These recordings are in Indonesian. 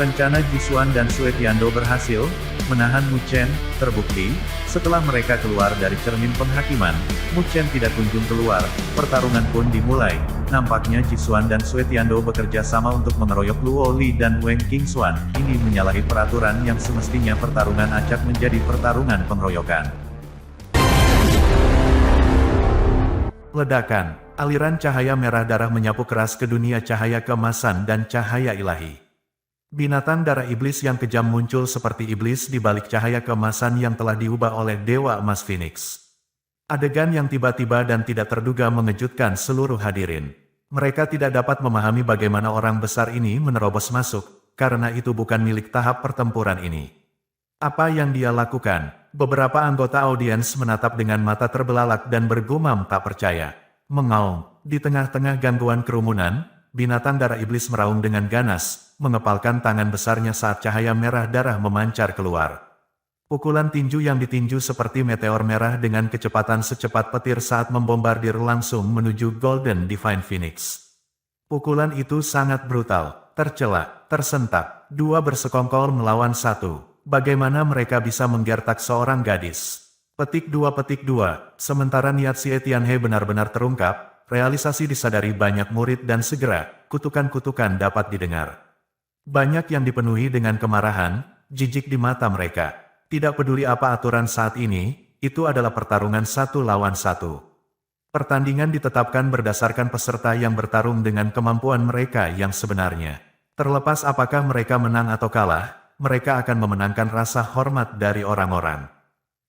Rencana Jisuan dan Sue Tiando berhasil menahan Mu Chen. Terbukti, setelah mereka keluar dari cermin penghakiman, Mu Chen tidak kunjung keluar. Pertarungan pun dimulai. Nampaknya Jisuan dan Sue Tiando bekerja sama untuk mengeroyok Luo Li dan Wen Qingxuan. Ini menyalahi peraturan yang semestinya pertarungan acak menjadi pertarungan pengeroyokan. Ledakan, aliran cahaya merah darah menyapu keras ke dunia cahaya keemasan dan cahaya ilahi. Binatang darah iblis yang kejam muncul seperti iblis di balik cahaya keemasan yang telah diubah oleh Dewa Emas Phoenix. Adegan yang tiba-tiba dan tidak terduga mengejutkan seluruh hadirin. Mereka tidak dapat memahami bagaimana orang besar ini menerobos masuk, karena itu bukan milik tahap pertempuran ini. Apa yang dia lakukan? Beberapa anggota audiens menatap dengan mata terbelalak dan bergumam tak percaya. Mengaum, di tengah-tengah gangguan kerumunan, binatang darah iblis meraung dengan ganas, mengepalkan tangan besarnya saat cahaya merah darah memancar keluar. Pukulan tinju yang ditinju seperti meteor merah dengan kecepatan secepat petir saat membombardir langsung menuju Golden Divine Phoenix. Pukulan itu sangat brutal, tercela, tersentak, dua bersekongkol melawan satu. Bagaimana mereka bisa menggertak seorang gadis? Petik 2. Sementara niat si Tianhe benar-benar terungkap, realisasi disadari banyak murid dan segera, kutukan-kutukan dapat didengar. Banyak yang dipenuhi dengan kemarahan, jijik di mata mereka. Tidak peduli apa aturan saat ini, itu adalah pertarungan 1 lawan 1. Pertandingan ditetapkan berdasarkan peserta yang bertarung dengan kemampuan mereka yang sebenarnya. Terlepas apakah mereka menang atau kalah, mereka akan memenangkan rasa hormat dari orang-orang.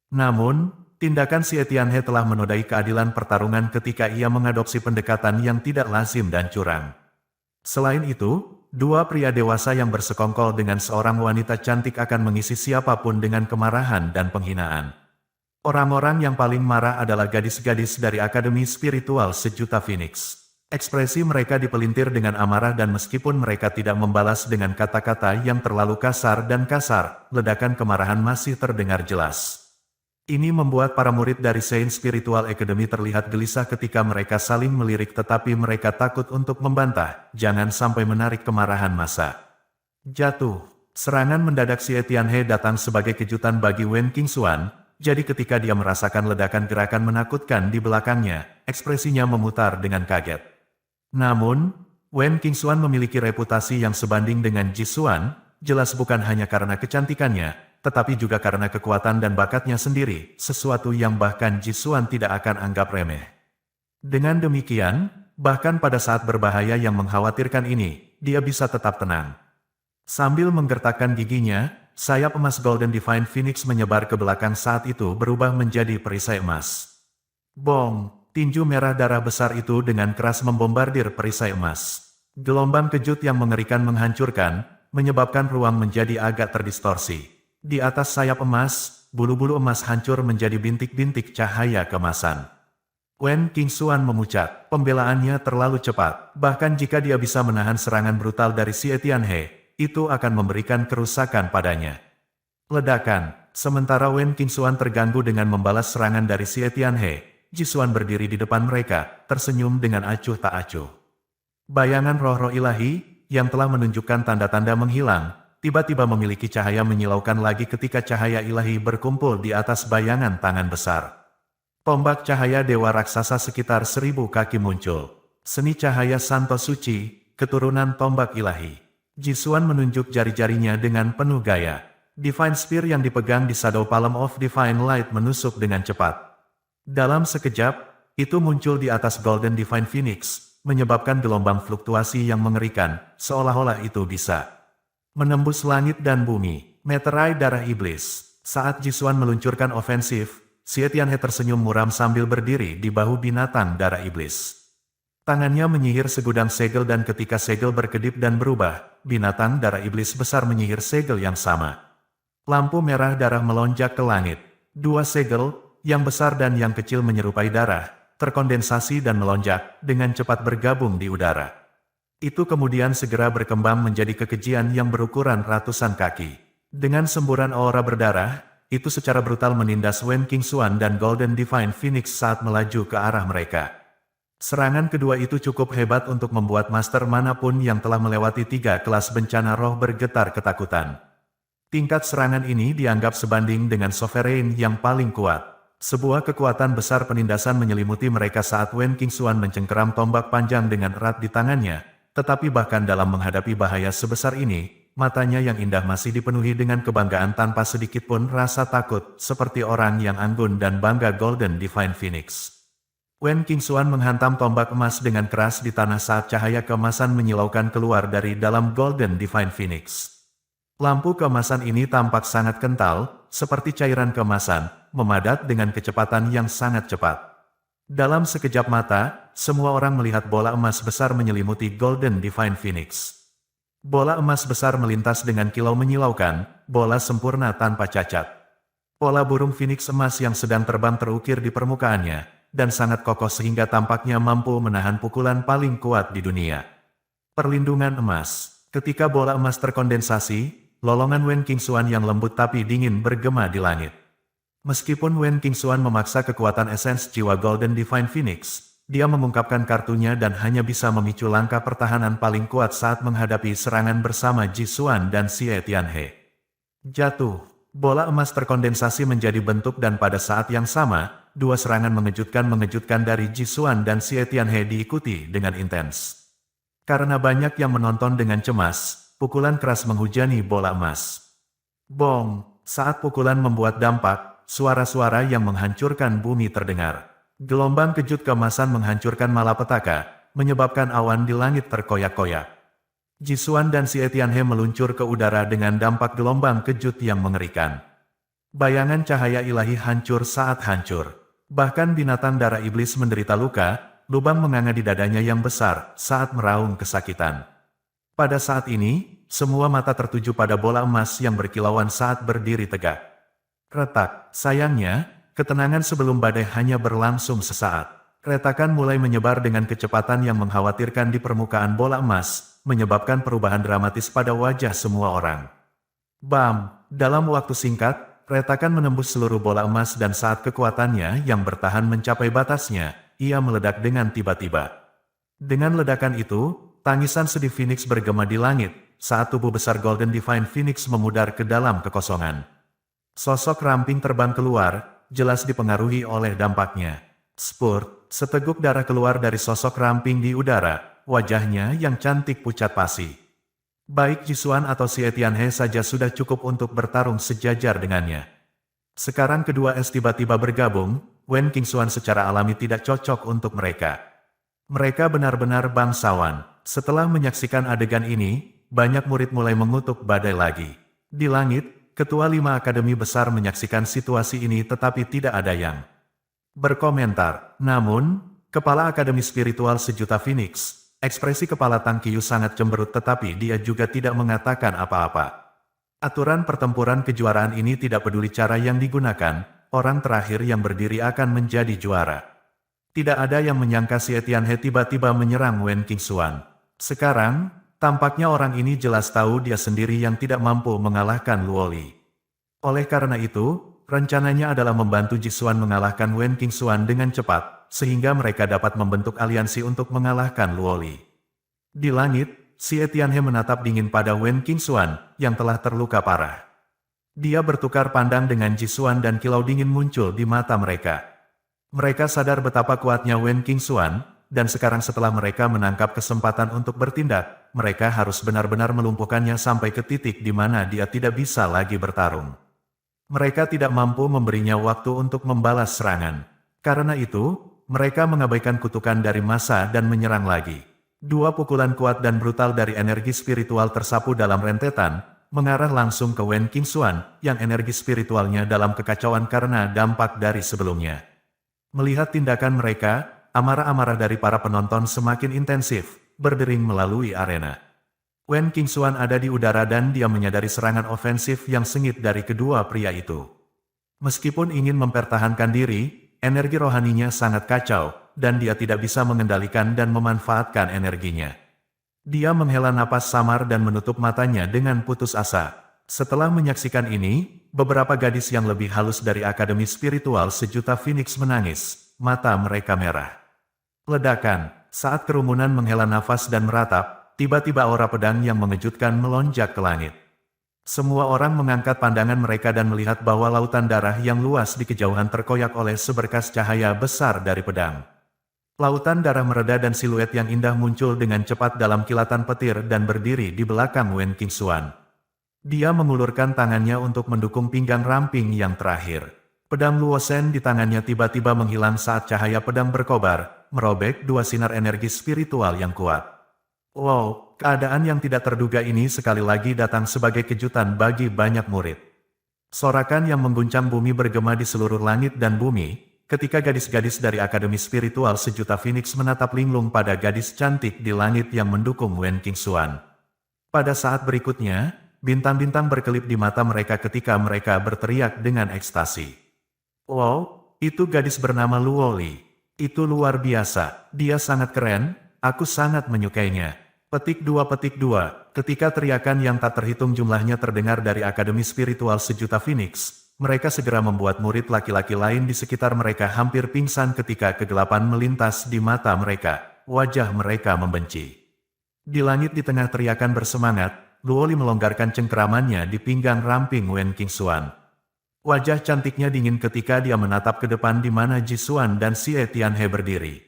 Namun, tindakan si Tianhe telah menodai keadilan pertarungan ketika ia mengadopsi pendekatan yang tidak lazim dan curang. Selain itu, dua pria dewasa yang bersekongkol dengan seorang wanita cantik akan mengisi siapapun dengan kemarahan dan penghinaan. Orang-orang yang paling marah adalah gadis-gadis dari Akademi Spiritual Sejuta Phoenix. Ekspresi mereka dipelintir dengan amarah dan meskipun mereka tidak membalas dengan kata-kata yang terlalu kasar, ledakan kemarahan masih terdengar jelas. Ini membuat para murid dari Saint Spiritual Academy terlihat gelisah ketika mereka saling melirik tetapi mereka takut untuk membantah, jangan sampai menarik kemarahan massa. Jatuh. Serangan mendadak si Tianhe datang sebagai kejutan bagi Wen Qingxuan, jadi ketika dia merasakan ledakan gerakan menakutkan di belakangnya, ekspresinya memutar dengan kaget. Namun, Wen Qingxuan memiliki reputasi yang sebanding dengan Jisuan, jelas bukan hanya karena kecantikannya, tetapi juga karena kekuatan dan bakatnya sendiri, sesuatu yang bahkan Jisuan tidak akan anggap remeh. Dengan demikian, bahkan pada saat berbahaya yang mengkhawatirkan ini, dia bisa tetap tenang. Sambil menggertakkan giginya, sayap emas Golden Divine Phoenix menyebar ke belakang saat itu berubah menjadi perisai emas. Bong, tinju merah darah besar itu dengan keras membombardir perisai emas. Gelombang kejut yang mengerikan menghancurkan, menyebabkan ruang menjadi agak terdistorsi. Di atas sayap emas, bulu-bulu emas hancur menjadi bintik-bintik cahaya kemasan. Wen Qingxuan memucat, pembelaannya terlalu cepat, bahkan jika dia bisa menahan serangan brutal dari si Tianhe, itu akan memberikan kerusakan padanya. Ledakan, sementara Wen Qingxuan terganggu dengan membalas serangan dari si Tianhe, Jisuan berdiri di depan mereka, tersenyum dengan acuh tak acuh. Bayangan roh-roh ilahi, yang telah menunjukkan tanda-tanda menghilang, tiba-tiba memiliki cahaya menyilaukan lagi ketika cahaya ilahi berkumpul di atas bayangan tangan besar. Tombak cahaya dewa raksasa sekitar 1000 kaki muncul. Seni cahaya Santo Suci, keturunan tombak ilahi. Jisuan menunjuk jari-jarinya dengan penuh gaya. Divine Spear yang dipegang di Shadow Palm of Divine Light menusuk dengan cepat. Dalam sekejap, itu muncul di atas Golden Divine Phoenix, menyebabkan gelombang fluktuasi yang mengerikan, seolah-olah itu bisa menembus langit dan bumi. Meterai darah iblis. Saat Jisuan meluncurkan ofensif, si Tianhe tersenyum muram sambil berdiri di bahu binatang darah iblis. Tangannya menyihir segudang segel dan ketika segel berkedip dan berubah, binatang darah iblis besar menyihir segel yang sama. Lampu merah darah melonjak ke langit. Dua segel, yang besar dan yang kecil menyerupai darah, terkondensasi dan melonjak, dengan cepat bergabung di udara. Itu kemudian segera berkembang menjadi kekejian yang berukuran ratusan kaki. Dengan semburan aura berdarah, itu secara brutal menindas Wen Qingxuan dan Golden Divine Phoenix saat melaju ke arah mereka. Serangan kedua itu cukup hebat untuk membuat master manapun yang telah melewati 3 kelas bencana roh bergetar ketakutan. Tingkat serangan ini dianggap sebanding dengan Sovereign yang paling kuat. Sebuah kekuatan besar penindasan menyelimuti mereka saat Wen Qingxuan mencengkeram tombak panjang dengan erat di tangannya. Tetapi bahkan dalam menghadapi bahaya sebesar ini, matanya yang indah masih dipenuhi dengan kebanggaan tanpa sedikit pun rasa takut, seperti orang yang anggun dan bangga Golden Divine Phoenix. Wen Qingxuan menghantam tombak emas dengan keras di tanah saat cahaya keemasan menyilaukan keluar dari dalam Golden Divine Phoenix. Lampu keemasan ini tampak sangat kental, seperti cairan keemasan, memadat dengan kecepatan yang sangat cepat. Dalam sekejap mata, semua orang melihat bola emas besar menyelimuti Golden Divine Phoenix. Bola emas besar melintas dengan kilau menyilaukan, bola sempurna tanpa cacat. Pola burung Phoenix emas yang sedang terbang terukir di permukaannya, dan sangat kokoh sehingga tampaknya mampu menahan pukulan paling kuat di dunia. Perlindungan emas. Ketika bola emas terkondensasi, lolongan Wen Qingxuan yang lembut tapi dingin bergema di langit. Meskipun Wen Qingxuan memaksa kekuatan esens jiwa Golden Divine Phoenix, dia mengungkapkan kartunya dan hanya bisa memicu langkah pertahanan paling kuat saat menghadapi serangan bersama Ji Xuan dan Xie Tianhe. Jatuh. Bola emas terkondensasi menjadi bentuk dan pada saat yang sama, dua serangan mengejutkan dari Ji Xuan dan Xie Tianhe diikuti dengan intens. Karena banyak yang menonton dengan cemas, pukulan keras menghujani bola emas. Bong! Saat pukulan membuat dampak, suara-suara yang menghancurkan bumi terdengar. Gelombang kejut keemasan menghancurkan malapetaka, menyebabkan awan di langit terkoyak-koyak. Ji Xuan dan Xie Tianhe meluncur ke udara dengan dampak gelombang kejut yang mengerikan. Bayangan cahaya ilahi hancur saat hancur. Bahkan binatang darah iblis menderita luka, lubang menganga di dadanya yang besar saat meraung kesakitan. Pada saat ini, semua mata tertuju pada bola emas yang berkilauan saat berdiri tegak. Retak. Sayangnya, ketenangan sebelum badai hanya berlangsung sesaat. Retakan mulai menyebar dengan kecepatan yang mengkhawatirkan di permukaan bola emas, menyebabkan perubahan dramatis pada wajah semua orang. Bam! Dalam waktu singkat, retakan menembus seluruh bola emas dan saat kekuatannya yang bertahan mencapai batasnya, ia meledak dengan tiba-tiba. Dengan ledakan itu, tangisan sedih Phoenix bergema di langit, saat tubuh besar Golden Divine Phoenix memudar ke dalam kekosongan. Sosok ramping terbang keluar, jelas dipengaruhi oleh dampaknya. Spurt, seteguk darah keluar dari sosok ramping di udara, wajahnya yang cantik pucat pasi. Baik Ji Xuan atau Xie Tianhe saja sudah cukup untuk bertarung sejajar dengannya. Sekarang kedua es tiba-tiba bergabung, Wen Qingxuan secara alami tidak cocok untuk mereka. Mereka benar-benar bangsawan. Setelah menyaksikan adegan ini, banyak murid mulai mengutuk badai lagi. Di langit, ketua 5 akademi besar menyaksikan situasi ini tetapi tidak ada yang berkomentar. Namun, kepala akademi spiritual sejuta Phoenix, ekspresi kepala Tang Qiu sangat cemberut tetapi dia juga tidak mengatakan apa-apa. Aturan pertempuran kejuaraan ini tidak peduli cara yang digunakan, orang terakhir yang berdiri akan menjadi juara. Tidak ada yang menyangka Xie Tianhe tiba-tiba menyerang Wen Qingxuan. Sekarang, tampaknya orang ini jelas tahu dia sendiri yang tidak mampu mengalahkan Luoli. Oleh karena itu, rencananya adalah membantu Ji Xuan mengalahkan Wen Qingxuan dengan cepat, sehingga mereka dapat membentuk aliansi untuk mengalahkan Luoli. Di langit, Xie Tianhe menatap dingin pada Wen Qingxuan, yang telah terluka parah. Dia bertukar pandang dengan Ji Xuan dan kilau dingin muncul di mata mereka. Mereka sadar betapa kuatnya Wen Qingxuan, dan sekarang setelah mereka menangkap kesempatan untuk bertindak, mereka harus benar-benar melumpuhkannya sampai ke titik di mana dia tidak bisa lagi bertarung. Mereka tidak mampu memberinya waktu untuk membalas serangan. Karena itu, mereka mengabaikan kutukan dari massa dan menyerang lagi. Dua pukulan kuat dan brutal dari energi spiritual tersapu dalam rentetan, mengarah langsung ke Wen Qingxuan, yang energi spiritualnya dalam kekacauan karena dampak dari sebelumnya. Melihat tindakan mereka, amarah-amarah dari para penonton semakin intensif, berdering melalui arena. Wen Qingxuan ada di udara dan dia menyadari serangan ofensif yang sengit dari kedua pria itu. Meskipun ingin mempertahankan diri, energi rohaninya sangat kacau, dan dia tidak bisa mengendalikan dan memanfaatkan energinya. Dia menghela napas samar dan menutup matanya dengan putus asa. Setelah menyaksikan ini, beberapa gadis yang lebih halus dari Akademi Spiritual Sejuta Phoenix menangis, mata mereka merah. Ledakan, saat kerumunan menghela nafas dan meratap, tiba-tiba aura pedang yang mengejutkan melonjak ke langit. Semua orang mengangkat pandangan mereka dan melihat bahwa lautan darah yang luas di kejauhan terkoyak oleh seberkas cahaya besar dari pedang. Lautan darah mereda dan siluet yang indah muncul dengan cepat dalam kilatan petir dan berdiri di belakang Wen Qingxuan. Dia mengulurkan tangannya untuk mendukung pinggang ramping yang terakhir. Pedang Luosen di tangannya tiba-tiba menghilang saat cahaya pedang berkobar, merobek dua sinar energi spiritual yang kuat. Wow, keadaan yang tidak terduga ini sekali lagi datang sebagai kejutan bagi banyak murid. Sorakan yang mengguncang bumi bergema di seluruh langit dan bumi, ketika gadis-gadis dari Akademi Spiritual Sejuta Phoenix menatap linglung pada gadis cantik di langit yang mendukung Wen Qingxuan. Pada saat berikutnya, bintang-bintang berkelip di mata mereka ketika mereka berteriak dengan ekstasi. Wow, itu gadis bernama Luoli. Itu luar biasa, dia sangat keren, aku sangat menyukainya. Petik 2. Ketika teriakan yang tak terhitung jumlahnya terdengar dari Akademi Spiritual Sejuta Phoenix, mereka segera membuat murid laki-laki lain di sekitar mereka hampir pingsan ketika kegelapan melintas di mata mereka. Wajah mereka membenci. Di langit di tengah teriakan bersemangat, Luoli melonggarkan cengkeramannya di pinggang ramping Wen Qingxuan. Wajah cantiknya dingin ketika dia menatap ke depan di mana Jisuan dan Xie Tianhe berdiri.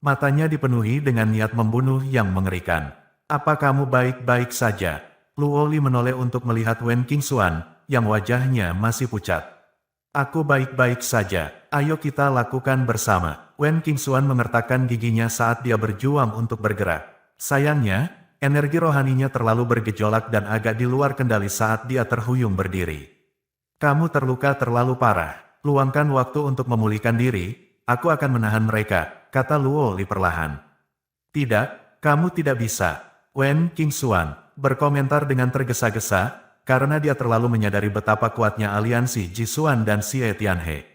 Matanya dipenuhi dengan niat membunuh yang mengerikan. Apa kamu baik-baik saja? Luoli menoleh untuk melihat Wen Qingxuan, yang wajahnya masih pucat. Aku baik-baik saja, ayo kita lakukan bersama. Wen Qingxuan mengertakkan giginya saat dia berjuang untuk bergerak. Sayangnya, energi rohaninya terlalu bergejolak dan agak di luar kendali saat dia terhuyung berdiri. Kamu terluka terlalu parah, luangkan waktu untuk memulihkan diri, aku akan menahan mereka, kata Luoli perlahan. Tidak, kamu tidak bisa. Wen Qingxuan berkomentar dengan tergesa-gesa, karena dia terlalu menyadari betapa kuatnya aliansi Jisuan dan Xie Tianhe.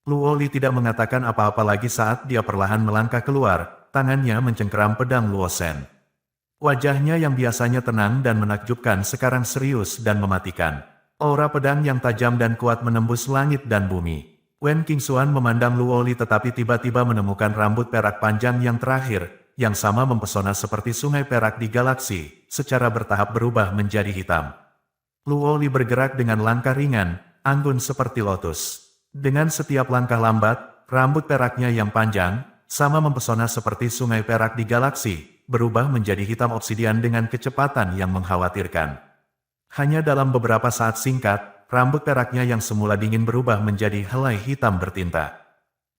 Luoli tidak mengatakan apa-apa lagi saat dia perlahan melangkah keluar, tangannya mencengkeram pedang Luosen. Wajahnya yang biasanya tenang dan menakjubkan sekarang serius dan mematikan. Aura pedang yang tajam dan kuat menembus langit dan bumi. Wen Qingxuan memandang Luoli tetapi tiba-tiba menemukan rambut perak panjang yang terakhir, yang sama mempesona seperti sungai perak di galaksi, secara bertahap berubah menjadi hitam. Luoli bergerak dengan langkah ringan, anggun seperti lotus. Dengan setiap langkah lambat, rambut peraknya yang panjang, sama mempesona seperti sungai perak di galaksi, berubah menjadi hitam obsidian dengan kecepatan yang mengkhawatirkan. Hanya dalam beberapa saat singkat, rambut peraknya yang semula dingin berubah menjadi helai hitam bertinta.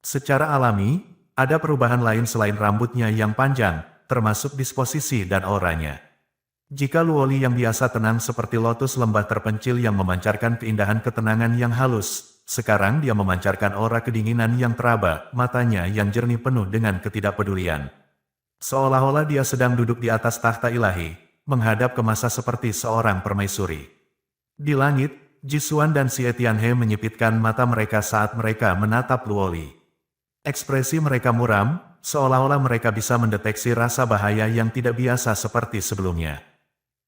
Secara alami, ada perubahan lain selain rambutnya yang panjang, termasuk disposisi dan auranya. Jika Luoli yang biasa tenang seperti lotus lembah terpencil yang memancarkan keindahan ketenangan yang halus, sekarang dia memancarkan aura kedinginan yang teraba, matanya yang jernih penuh dengan ketidakpedulian. Seolah-olah dia sedang duduk di atas tahta ilahi, menghadap ke masa seperti seorang permaisuri. Di langit, Jisuan dan Xie Tianhe menyipitkan mata mereka saat mereka menatap Luoli. Ekspresi mereka muram, seolah-olah mereka bisa mendeteksi rasa bahaya yang tidak biasa seperti sebelumnya.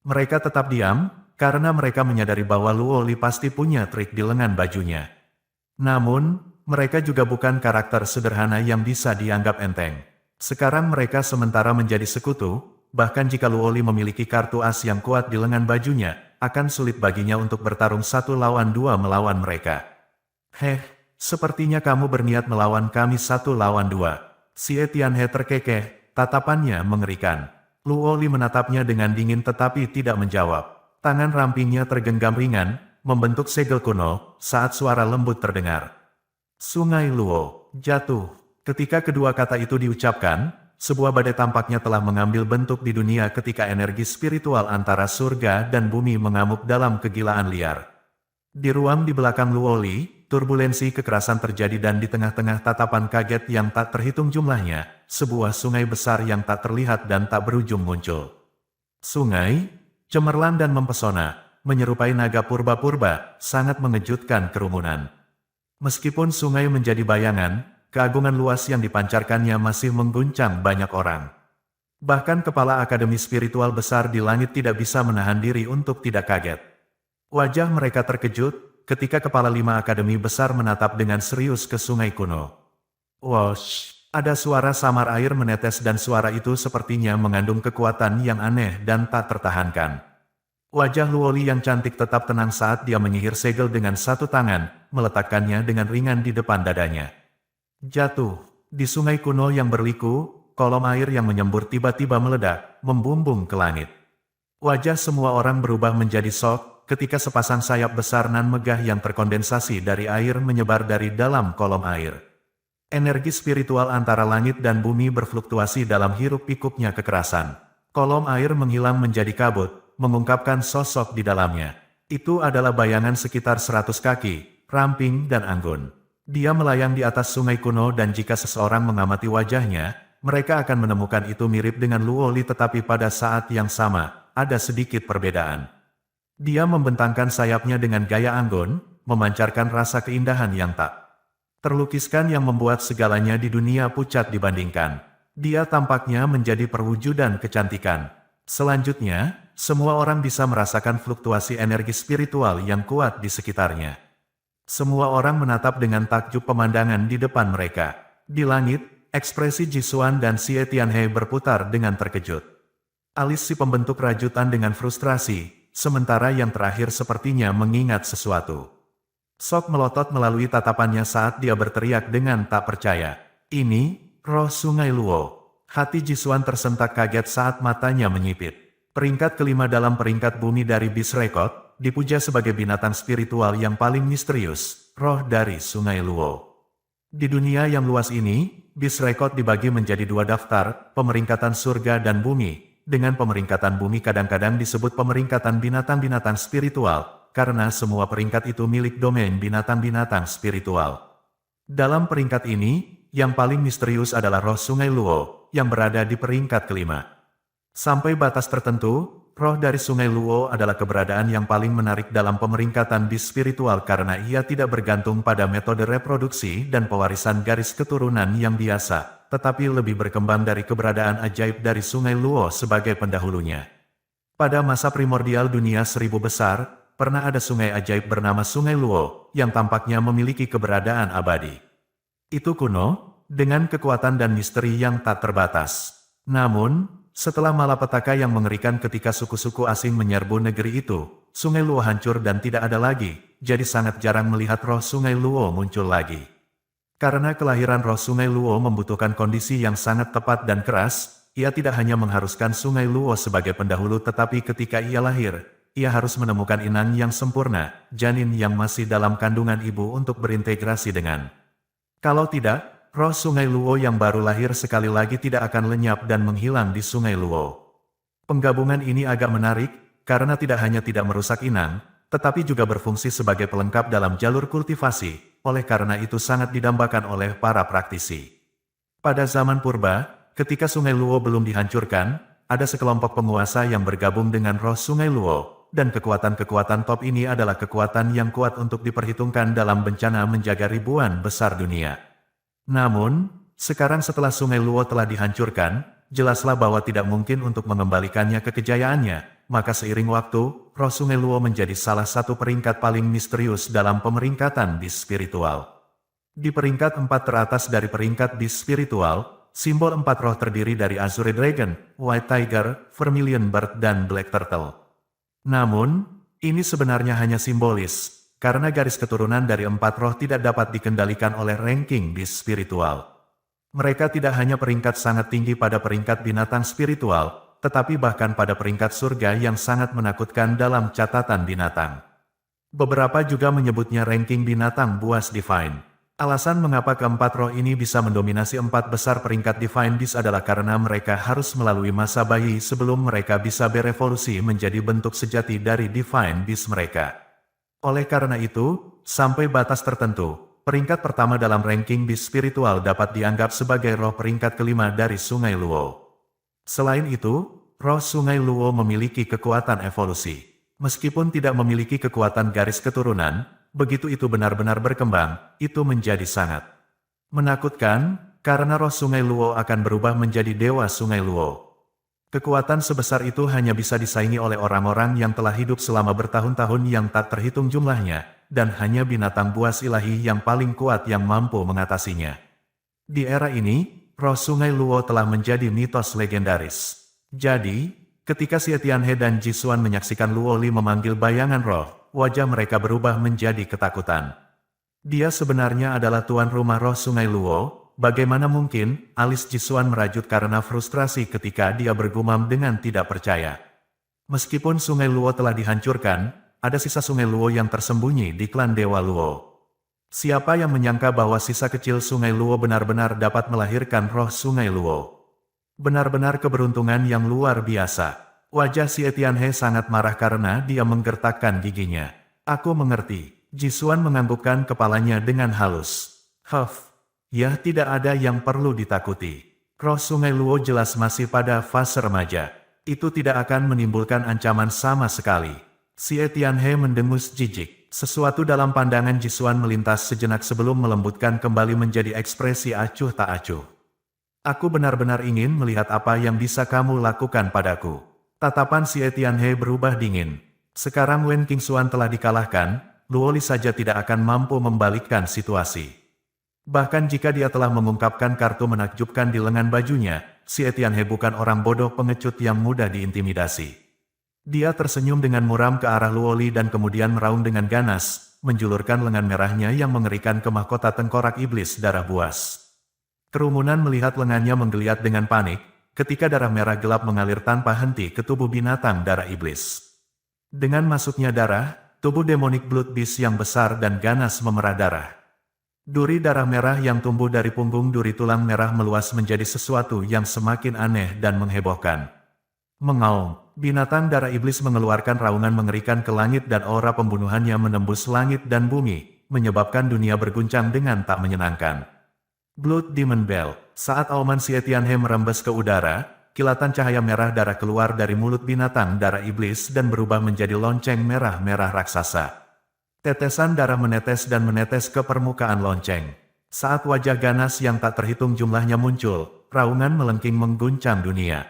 Mereka tetap diam, karena mereka menyadari bahwa Luoli pasti punya trik di lengan bajunya. Namun, mereka juga bukan karakter sederhana yang bisa dianggap enteng. Sekarang mereka sementara menjadi sekutu, bahkan jika Luoli memiliki kartu as yang kuat di lengan bajunya, akan sulit baginya untuk bertarung 1 lawan 2 melawan mereka. Sepertinya kamu berniat melawan kami 1 lawan 2. Xie Tianhe terkekeh, tatapannya mengerikan. Luoli menatapnya dengan dingin tetapi tidak menjawab. Tangan rampingnya tergenggam ringan, membentuk segel kuno, saat suara lembut terdengar. Sungai Luo, jatuh. Ketika kedua kata itu diucapkan, sebuah badai tampaknya telah mengambil bentuk di dunia ketika energi spiritual antara surga dan bumi mengamuk dalam kegilaan liar. Di ruang di belakang Luoli, turbulensi kekerasan terjadi dan di tengah-tengah tatapan kaget yang tak terhitung jumlahnya, sebuah sungai besar yang tak terlihat dan tak berujung muncul. Sungai, cemerlang dan mempesona, menyerupai naga purba-purba, sangat mengejutkan kerumunan. Meskipun sungai menjadi bayangan, keagungan luas yang dipancarkannya masih mengguncang banyak orang. Bahkan kepala akademi spiritual besar di langit tidak bisa menahan diri untuk tidak kaget. Wajah mereka terkejut, ketika kepala 5 akademi besar menatap dengan serius ke sungai kuno. Wosh! Ada suara samar air menetes dan suara itu sepertinya mengandung kekuatan yang aneh dan tak tertahankan. Wajah Luoli yang cantik tetap tenang saat dia menyihir segel dengan satu tangan, meletakkannya dengan ringan di depan dadanya. Jatuh. Di sungai kuno yang berliku, kolom air yang menyembur tiba-tiba meledak, membumbung ke langit. Wajah semua orang berubah menjadi sok, ketika sepasang sayap besar nan megah yang terkondensasi dari air menyebar dari dalam kolom air. Energi spiritual antara langit dan bumi berfluktuasi dalam hiruk-pikuknya kekerasan. Kolom air menghilang menjadi kabut, mengungkapkan sosok di dalamnya. Itu adalah bayangan sekitar 100 kaki, ramping dan anggun. Dia melayang di atas sungai kuno dan jika seseorang mengamati wajahnya, mereka akan menemukan itu mirip dengan Luoli tetapi pada saat yang sama, ada sedikit perbedaan. Dia membentangkan sayapnya dengan gaya anggun, memancarkan rasa keindahan yang tak terlukiskan yang membuat segalanya di dunia pucat dibandingkan. Dia tampaknya menjadi perwujudan kecantikan. Selanjutnya, semua orang bisa merasakan fluktuasi energi spiritual yang kuat di sekitarnya. Semua orang menatap dengan takjub pemandangan di depan mereka. Di langit, ekspresi Jisuan dan Xie Tianhe berputar dengan terkejut. Alis si pembentuk rajutan dengan frustrasi, sementara yang terakhir sepertinya mengingat sesuatu. Sok melotot melalui tatapannya saat dia berteriak dengan tak percaya. Ini, roh sungai Luo. Hati Jisuan tersentak kaget saat matanya menyipit. Peringkat kelima dalam peringkat bumi dari Beast Record, dipuja sebagai binatang spiritual yang paling misterius, roh dari sungai Luo. Di dunia yang luas ini, Beast Record dibagi menjadi dua daftar, pemeringkatan surga dan bumi. Dengan pemeringkatan bumi kadang-kadang disebut pemeringkatan binatang-binatang spiritual, karena semua peringkat itu milik domain binatang-binatang spiritual. Dalam peringkat ini, yang paling misterius adalah roh sungai Luo, yang berada di peringkat kelima. Sampai batas tertentu, roh dari sungai Luo adalah keberadaan yang paling menarik dalam pemeringkatan bis spiritual karena ia tidak bergantung pada metode reproduksi dan pewarisan garis keturunan yang biasa, tetapi lebih berkembang dari keberadaan ajaib dari sungai Luo sebagai pendahulunya. Pada masa primordial dunia 1000 besar, pernah ada sungai ajaib bernama Sungai Luo, yang tampaknya memiliki keberadaan abadi. Itu kuno, dengan kekuatan dan misteri yang tak terbatas. Namun, setelah malapetaka yang mengerikan ketika suku-suku asing menyerbu negeri itu, Sungai Luo hancur dan tidak ada lagi, jadi sangat jarang melihat roh Sungai Luo muncul lagi. Karena kelahiran roh Sungai Luo membutuhkan kondisi yang sangat tepat dan keras, ia tidak hanya mengharuskan Sungai Luo sebagai pendahulu tetapi ketika ia lahir, ia harus menemukan inang yang sempurna, janin yang masih dalam kandungan ibu untuk berintegrasi dengan. Kalau tidak, roh sungai Luo yang baru lahir sekali lagi tidak akan lenyap dan menghilang di sungai Luo. Penggabungan ini agak menarik, karena tidak hanya tidak merusak inang, tetapi juga berfungsi sebagai pelengkap dalam jalur kultivasi, oleh karena itu sangat didambakan oleh para praktisi. Pada zaman purba, ketika sungai Luo belum dihancurkan, ada sekelompok penguasa yang bergabung dengan roh sungai Luo. Dan kekuatan-kekuatan top ini adalah kekuatan yang kuat untuk diperhitungkan dalam bencana menjaga ribuan besar dunia. Namun, sekarang setelah sungai Luo telah dihancurkan, jelaslah bahwa tidak mungkin untuk mengembalikannya ke kejayaannya, maka seiring waktu, roh sungai Luo menjadi salah satu peringkat paling misterius dalam pemeringkatan bis spiritual. Di peringkat 4 teratas dari peringkat bis spiritual, simbol 4 roh terdiri dari Azure Dragon, White Tiger, Vermilion Bird dan Black Turtle. Namun, ini sebenarnya hanya simbolis, karena garis keturunan dari 4 roh tidak dapat dikendalikan oleh ranking bis spiritual. Mereka tidak hanya peringkat sangat tinggi pada peringkat binatang spiritual, tetapi bahkan pada peringkat surga yang sangat menakutkan dalam catatan binatang. Beberapa juga menyebutnya ranking binatang buas divine. Alasan mengapa keempat roh ini bisa mendominasi 4 besar peringkat Divine Beast adalah karena mereka harus melalui masa bayi sebelum mereka bisa berevolusi menjadi bentuk sejati dari Divine Beast mereka. Oleh karena itu, sampai batas tertentu, peringkat pertama dalam ranking Beast spiritual dapat dianggap sebagai roh peringkat kelima dari Sungai Luo. Selain itu, roh Sungai Luo memiliki kekuatan evolusi. Meskipun tidak memiliki kekuatan garis keturunan, begitu itu benar-benar berkembang, itu menjadi sangat menakutkan, karena roh Sungai Luo akan berubah menjadi Dewa Sungai Luo. Kekuatan sebesar itu hanya bisa disaingi oleh orang-orang yang telah hidup selama bertahun-tahun yang tak terhitung jumlahnya, dan hanya binatang buas ilahi yang paling kuat yang mampu mengatasinya. Di era ini, roh Sungai Luo telah menjadi mitos legendaris. Jadi, ketika Xie Tianhe dan Ji Xuan menyaksikan Luo Li memanggil bayangan roh, wajah mereka berubah menjadi ketakutan. Dia sebenarnya adalah tuan rumah roh Sungai Luo. Bagaimana mungkin? Alis Ji Xuan merajut karena frustrasi ketika dia bergumam dengan tidak percaya. Meskipun Sungai Luo telah dihancurkan, ada sisa Sungai Luo yang tersembunyi di klan Dewa Luo. Siapa yang menyangka bahwa sisa kecil Sungai Luo benar-benar dapat melahirkan roh Sungai Luo? Benar-benar keberuntungan yang luar biasa. Wajah Xie Tianhe sangat marah karena dia menggertakkan giginya. Aku mengerti. Ji Xuan menganggukkan kepalanya dengan halus. Ya, tidak ada yang perlu ditakuti. Roh Sungai Luo jelas masih pada fase remaja. Itu tidak akan menimbulkan ancaman sama sekali. Xie Tianhe mendengus jijik. Sesuatu dalam pandangan Ji Xuan melintas sejenak sebelum melembutkan kembali menjadi ekspresi acuh tak acuh. Aku benar-benar ingin melihat apa yang bisa kamu lakukan padaku. Tatapan Xie Tianhe berubah dingin. Sekarang Wen Qingxuan telah dikalahkan, Luo Li saja tidak akan mampu membalikkan situasi. Bahkan jika dia telah mengungkapkan kartu menakjubkan di lengan bajunya, Xie Tianhe bukan orang bodoh pengecut yang mudah diintimidasi. Dia tersenyum dengan muram ke arah Luo Li dan kemudian meraung dengan ganas, menjulurkan lengan merahnya yang mengerikan ke mahkota tengkorak iblis darah buas. Kerumunan melihat lengannya menggeliat dengan panik, ketika darah merah gelap mengalir tanpa henti ke tubuh binatang darah iblis. Dengan masuknya darah, tubuh demonic blood beast yang besar dan ganas memerah darah. Duri darah merah yang tumbuh dari punggung duri tulang merah meluas menjadi sesuatu yang semakin aneh dan menghebohkan. Mengaum, binatang darah iblis mengeluarkan raungan mengerikan ke langit dan aura pembunuhannya menembus langit dan bumi, menyebabkan dunia berguncang dengan tak menyenangkan. Blood Demon Bell. Saat auman Xie Tianhe merembes ke udara, kilatan cahaya merah darah keluar dari mulut binatang darah iblis dan berubah menjadi lonceng merah-merah raksasa. Tetesan darah menetes dan menetes ke permukaan lonceng. Saat wajah ganas yang tak terhitung jumlahnya muncul, raungan melengking mengguncang dunia.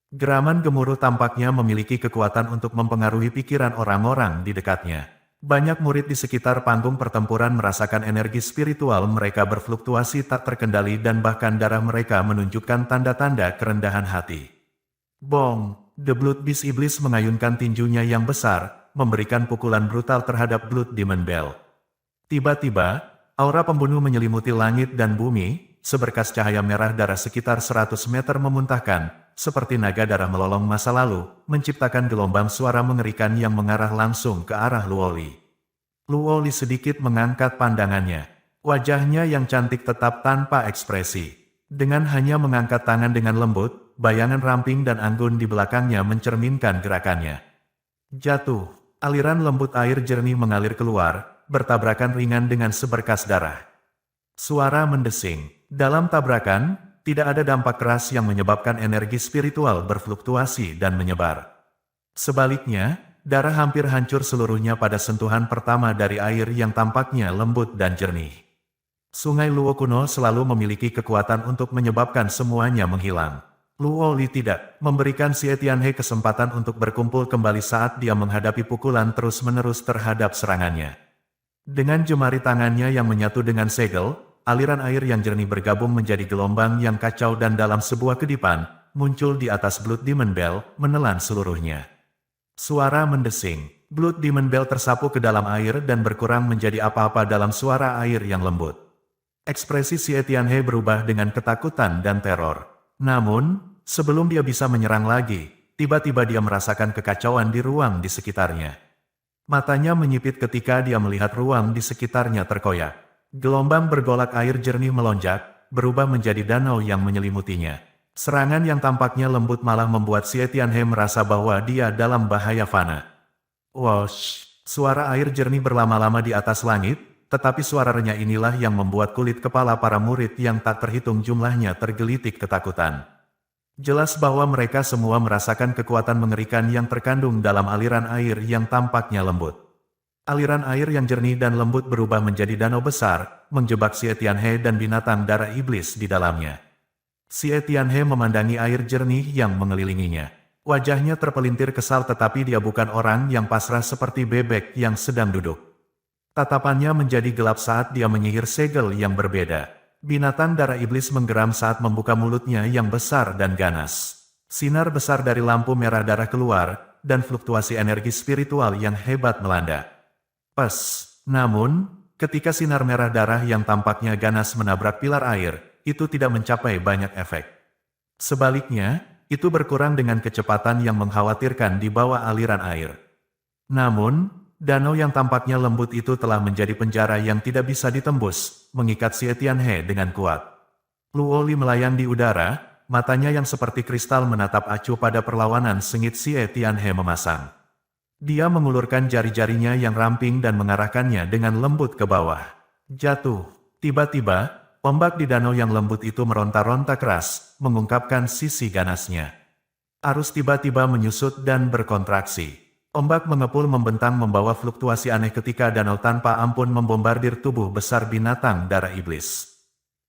Geraman gemuruh tampaknya memiliki kekuatan untuk mempengaruhi pikiran orang-orang di dekatnya. Banyak murid di sekitar panggung pertempuran merasakan energi spiritual mereka berfluktuasi tak terkendali dan bahkan darah mereka menunjukkan tanda-tanda kerendahan hati. Bong! The Blood Beast Iblis mengayunkan tinjunya yang besar, memberikan pukulan brutal terhadap Blood Demon Bell. Tiba-tiba, aura pembunuh menyelimuti langit dan bumi, seberkas cahaya merah darah sekitar 100 meter memuntahkan, seperti naga darah melolong masa lalu, menciptakan gelombang suara mengerikan yang mengarah langsung ke arah Luo Li. Luo Li sedikit mengangkat pandangannya. Wajahnya yang cantik tetap tanpa ekspresi. Dengan hanya mengangkat tangan dengan lembut, bayangan ramping dan anggun di belakangnya mencerminkan gerakannya. Jatuh. Aliran lembut air jernih mengalir keluar, bertabrakan ringan dengan seberkas darah. Suara mendesing. Dalam tabrakan, tidak ada dampak keras yang menyebabkan energi spiritual berfluktuasi dan menyebar. Sebaliknya, darah hampir hancur seluruhnya pada sentuhan pertama dari air yang tampaknya lembut dan jernih. Sungai Luo kuno selalu memiliki kekuatan untuk menyebabkan semuanya menghilang. Luo Li tidak memberikan Xie Tianhe kesempatan untuk berkumpul kembali saat dia menghadapi pukulan terus-menerus terhadap serangannya. Dengan jemari tangannya yang menyatu dengan segel, aliran air yang jernih bergabung menjadi gelombang yang kacau dan dalam sebuah kedipan, muncul di atas Blood Demon Bell, menelan seluruhnya. Suara mendesing. Blood Demon Bell tersapu ke dalam air dan berkurang menjadi apa-apa dalam suara air yang lembut. Ekspresi Xie Tianhe berubah dengan ketakutan dan teror. Namun, sebelum dia bisa menyerang lagi, tiba-tiba dia merasakan kekacauan di ruang di sekitarnya. Matanya menyipit ketika dia melihat ruang di sekitarnya terkoyak. Gelombang bergolak air jernih melonjak, berubah menjadi danau yang menyelimutinya. Serangan yang tampaknya lembut malah membuat Xie Tianhe merasa bahwa dia dalam bahaya fana. Wosh! Suara air jernih berlama-lama di atas langit, tetapi suara renyah inilah yang membuat kulit kepala para murid yang tak terhitung jumlahnya tergelitik ketakutan. Jelas bahwa mereka semua merasakan kekuatan mengerikan yang terkandung dalam aliran air yang tampaknya lembut. Aliran air yang jernih dan lembut berubah menjadi danau besar, menjebak Xie Tianhe dan binatang darah iblis di dalamnya. Xie Tianhe memandangi air jernih yang mengelilinginya. Wajahnya terpelintir kesal tetapi dia bukan orang yang pasrah seperti bebek yang sedang duduk. Tatapannya menjadi gelap saat dia menyihir segel yang berbeda. Binatang darah iblis menggeram saat membuka mulutnya yang besar dan ganas. Sinar besar dari lampu merah darah keluar, dan fluktuasi energi spiritual yang hebat melanda. Pes! Namun, ketika sinar merah darah yang tampaknya ganas menabrak pilar air, itu tidak mencapai banyak efek. Sebaliknya, itu berkurang dengan kecepatan yang mengkhawatirkan di bawah aliran air. Namun, danau yang tampaknya lembut itu telah menjadi penjara yang tidak bisa ditembus, mengikat Xie Tianhe dengan kuat. Luo Li melayang di udara, matanya yang seperti kristal menatap acuh pada perlawanan sengit Xie Tianhe memasang. Dia mengulurkan jari-jarinya yang ramping dan mengarahkannya dengan lembut ke bawah. Jatuh. Tiba-tiba, ombak di danau yang lembut itu meronta-ronta keras, mengungkapkan sisi ganasnya. Arus tiba-tiba menyusut dan berkontraksi. Ombak mengepul membentang membawa fluktuasi aneh ketika danau tanpa ampun membombardir tubuh besar binatang darah iblis.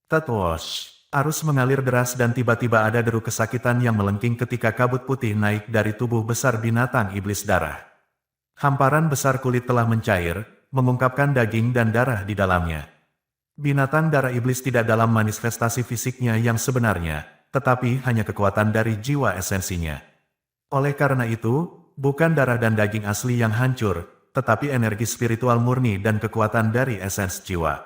Tatwosh! Arus mengalir deras dan tiba-tiba ada deru kesakitan yang melengking ketika kabut putih naik dari tubuh besar binatang iblis darah. Hamparan besar kulit telah mencair, mengungkapkan daging dan darah di dalamnya. Binatang darah iblis tidak dalam manifestasi fisiknya yang sebenarnya, tetapi hanya kekuatan dari jiwa esensinya. Oleh karena itu, bukan darah dan daging asli yang hancur, tetapi energi spiritual murni dan kekuatan dari esens jiwa.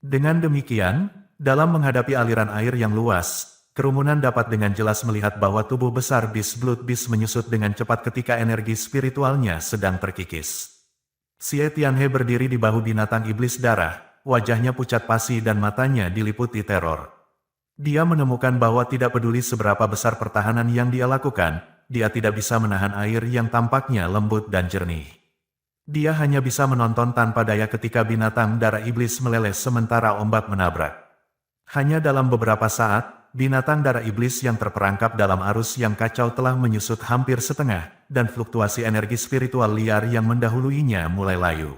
Dengan demikian, dalam menghadapi aliran air yang luas, kerumunan dapat dengan jelas melihat bahwa tubuh besar Beast Blood Beast menyusut dengan cepat ketika energi spiritualnya sedang terkikis. Xie Tianhe berdiri di bahu binatang iblis darah, wajahnya pucat pasi dan matanya diliputi teror. Dia menemukan bahwa tidak peduli seberapa besar pertahanan yang dia lakukan, dia tidak bisa menahan air yang tampaknya lembut dan jernih. Dia hanya bisa menonton tanpa daya ketika binatang darah iblis meleleh sementara ombak menabrak. Hanya dalam beberapa saat, binatang darah iblis yang terperangkap dalam arus yang kacau telah menyusut hampir setengah, dan fluktuasi energi spiritual liar yang mendahuluinya mulai layu.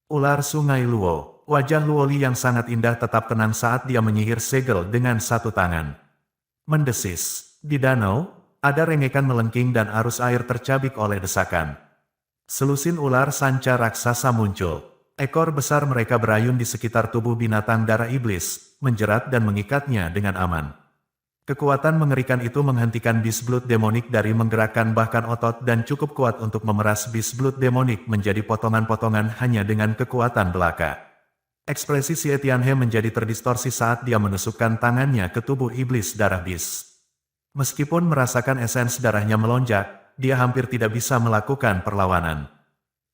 Ular Sungai Luo, wajah Luo Li yang sangat indah tetap tenang saat dia menyihir segel dengan satu tangan. Mendesis, di danau, ada rengekan melengking dan arus air tercabik oleh desakan. Selusin ular sanca raksasa muncul. Ekor besar mereka berayun di sekitar tubuh binatang darah iblis, menjerat dan mengikatnya dengan aman. Kekuatan mengerikan itu menghentikan Beast Blood Demonik dari menggerakkan bahkan otot dan cukup kuat untuk memeras Beast Blood Demonik menjadi potongan-potongan hanya dengan kekuatan belaka. Ekspresi Xie Tianhe menjadi terdistorsi saat dia menusukkan tangannya ke tubuh iblis darah Beast. Meskipun merasakan esens darahnya melonjak, dia hampir tidak bisa melakukan perlawanan.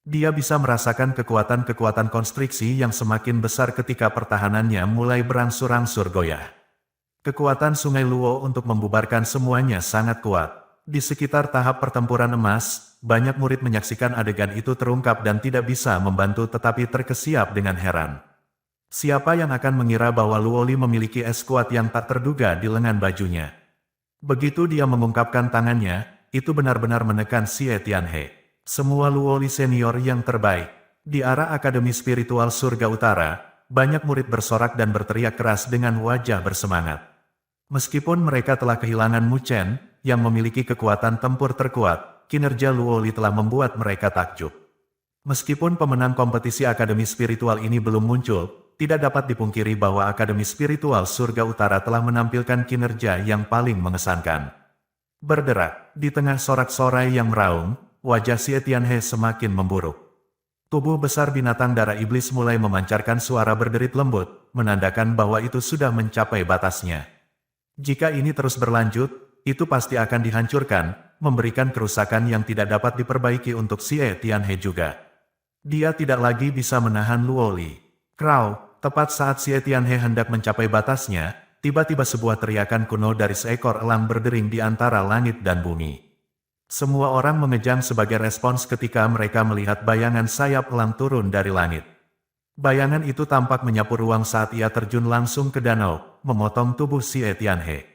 Dia bisa merasakan kekuatan-kekuatan konstriksi yang semakin besar ketika pertahanannya mulai berangsur-angsur goyah. Kekuatan Sungai Luo untuk membubarkan semuanya sangat kuat. Di sekitar tahap pertempuran emas, banyak murid menyaksikan adegan itu terungkap dan tidak bisa membantu tetapi terkesiap dengan heran. Siapa yang akan mengira bahwa Luo Li memiliki es kuat yang tak terduga di lengan bajunya? Begitu dia mengungkapkan tangannya, itu benar-benar menekan Xie Tianhe. Semua Luo Li senior yang terbaik. Di arah Akademi Spiritual Surga Utara, banyak murid bersorak dan berteriak keras dengan wajah bersemangat. Meskipun mereka telah kehilangan Mu Chen, yang memiliki kekuatan tempur terkuat, kinerja Luo Li telah membuat mereka takjub. Meskipun pemenang kompetisi Akademi Spiritual ini belum muncul, tidak dapat dipungkiri bahwa Akademi Spiritual Surga Utara telah menampilkan kinerja yang paling mengesankan. Berderak, di tengah sorak-sorai yang meraung, wajah Xie Tianhe semakin memburuk. Tubuh besar binatang darah iblis mulai memancarkan suara berderit lembut, menandakan bahwa itu sudah mencapai batasnya. Jika ini terus berlanjut, itu pasti akan dihancurkan, memberikan kerusakan yang tidak dapat diperbaiki untuk Xie Tianhe juga. Dia tidak lagi bisa menahan Luo Li. Krau! Tepat saat Xie Tianhe hendak mencapai batasnya, tiba-tiba sebuah teriakan kuno dari seekor elang berdering di antara langit dan bumi. Semua orang mengejang sebagai respons ketika mereka melihat bayangan sayap elang turun dari langit. Bayangan itu tampak menyapu ruang saat ia terjun langsung ke danau, memotong tubuh Xie Tianhe.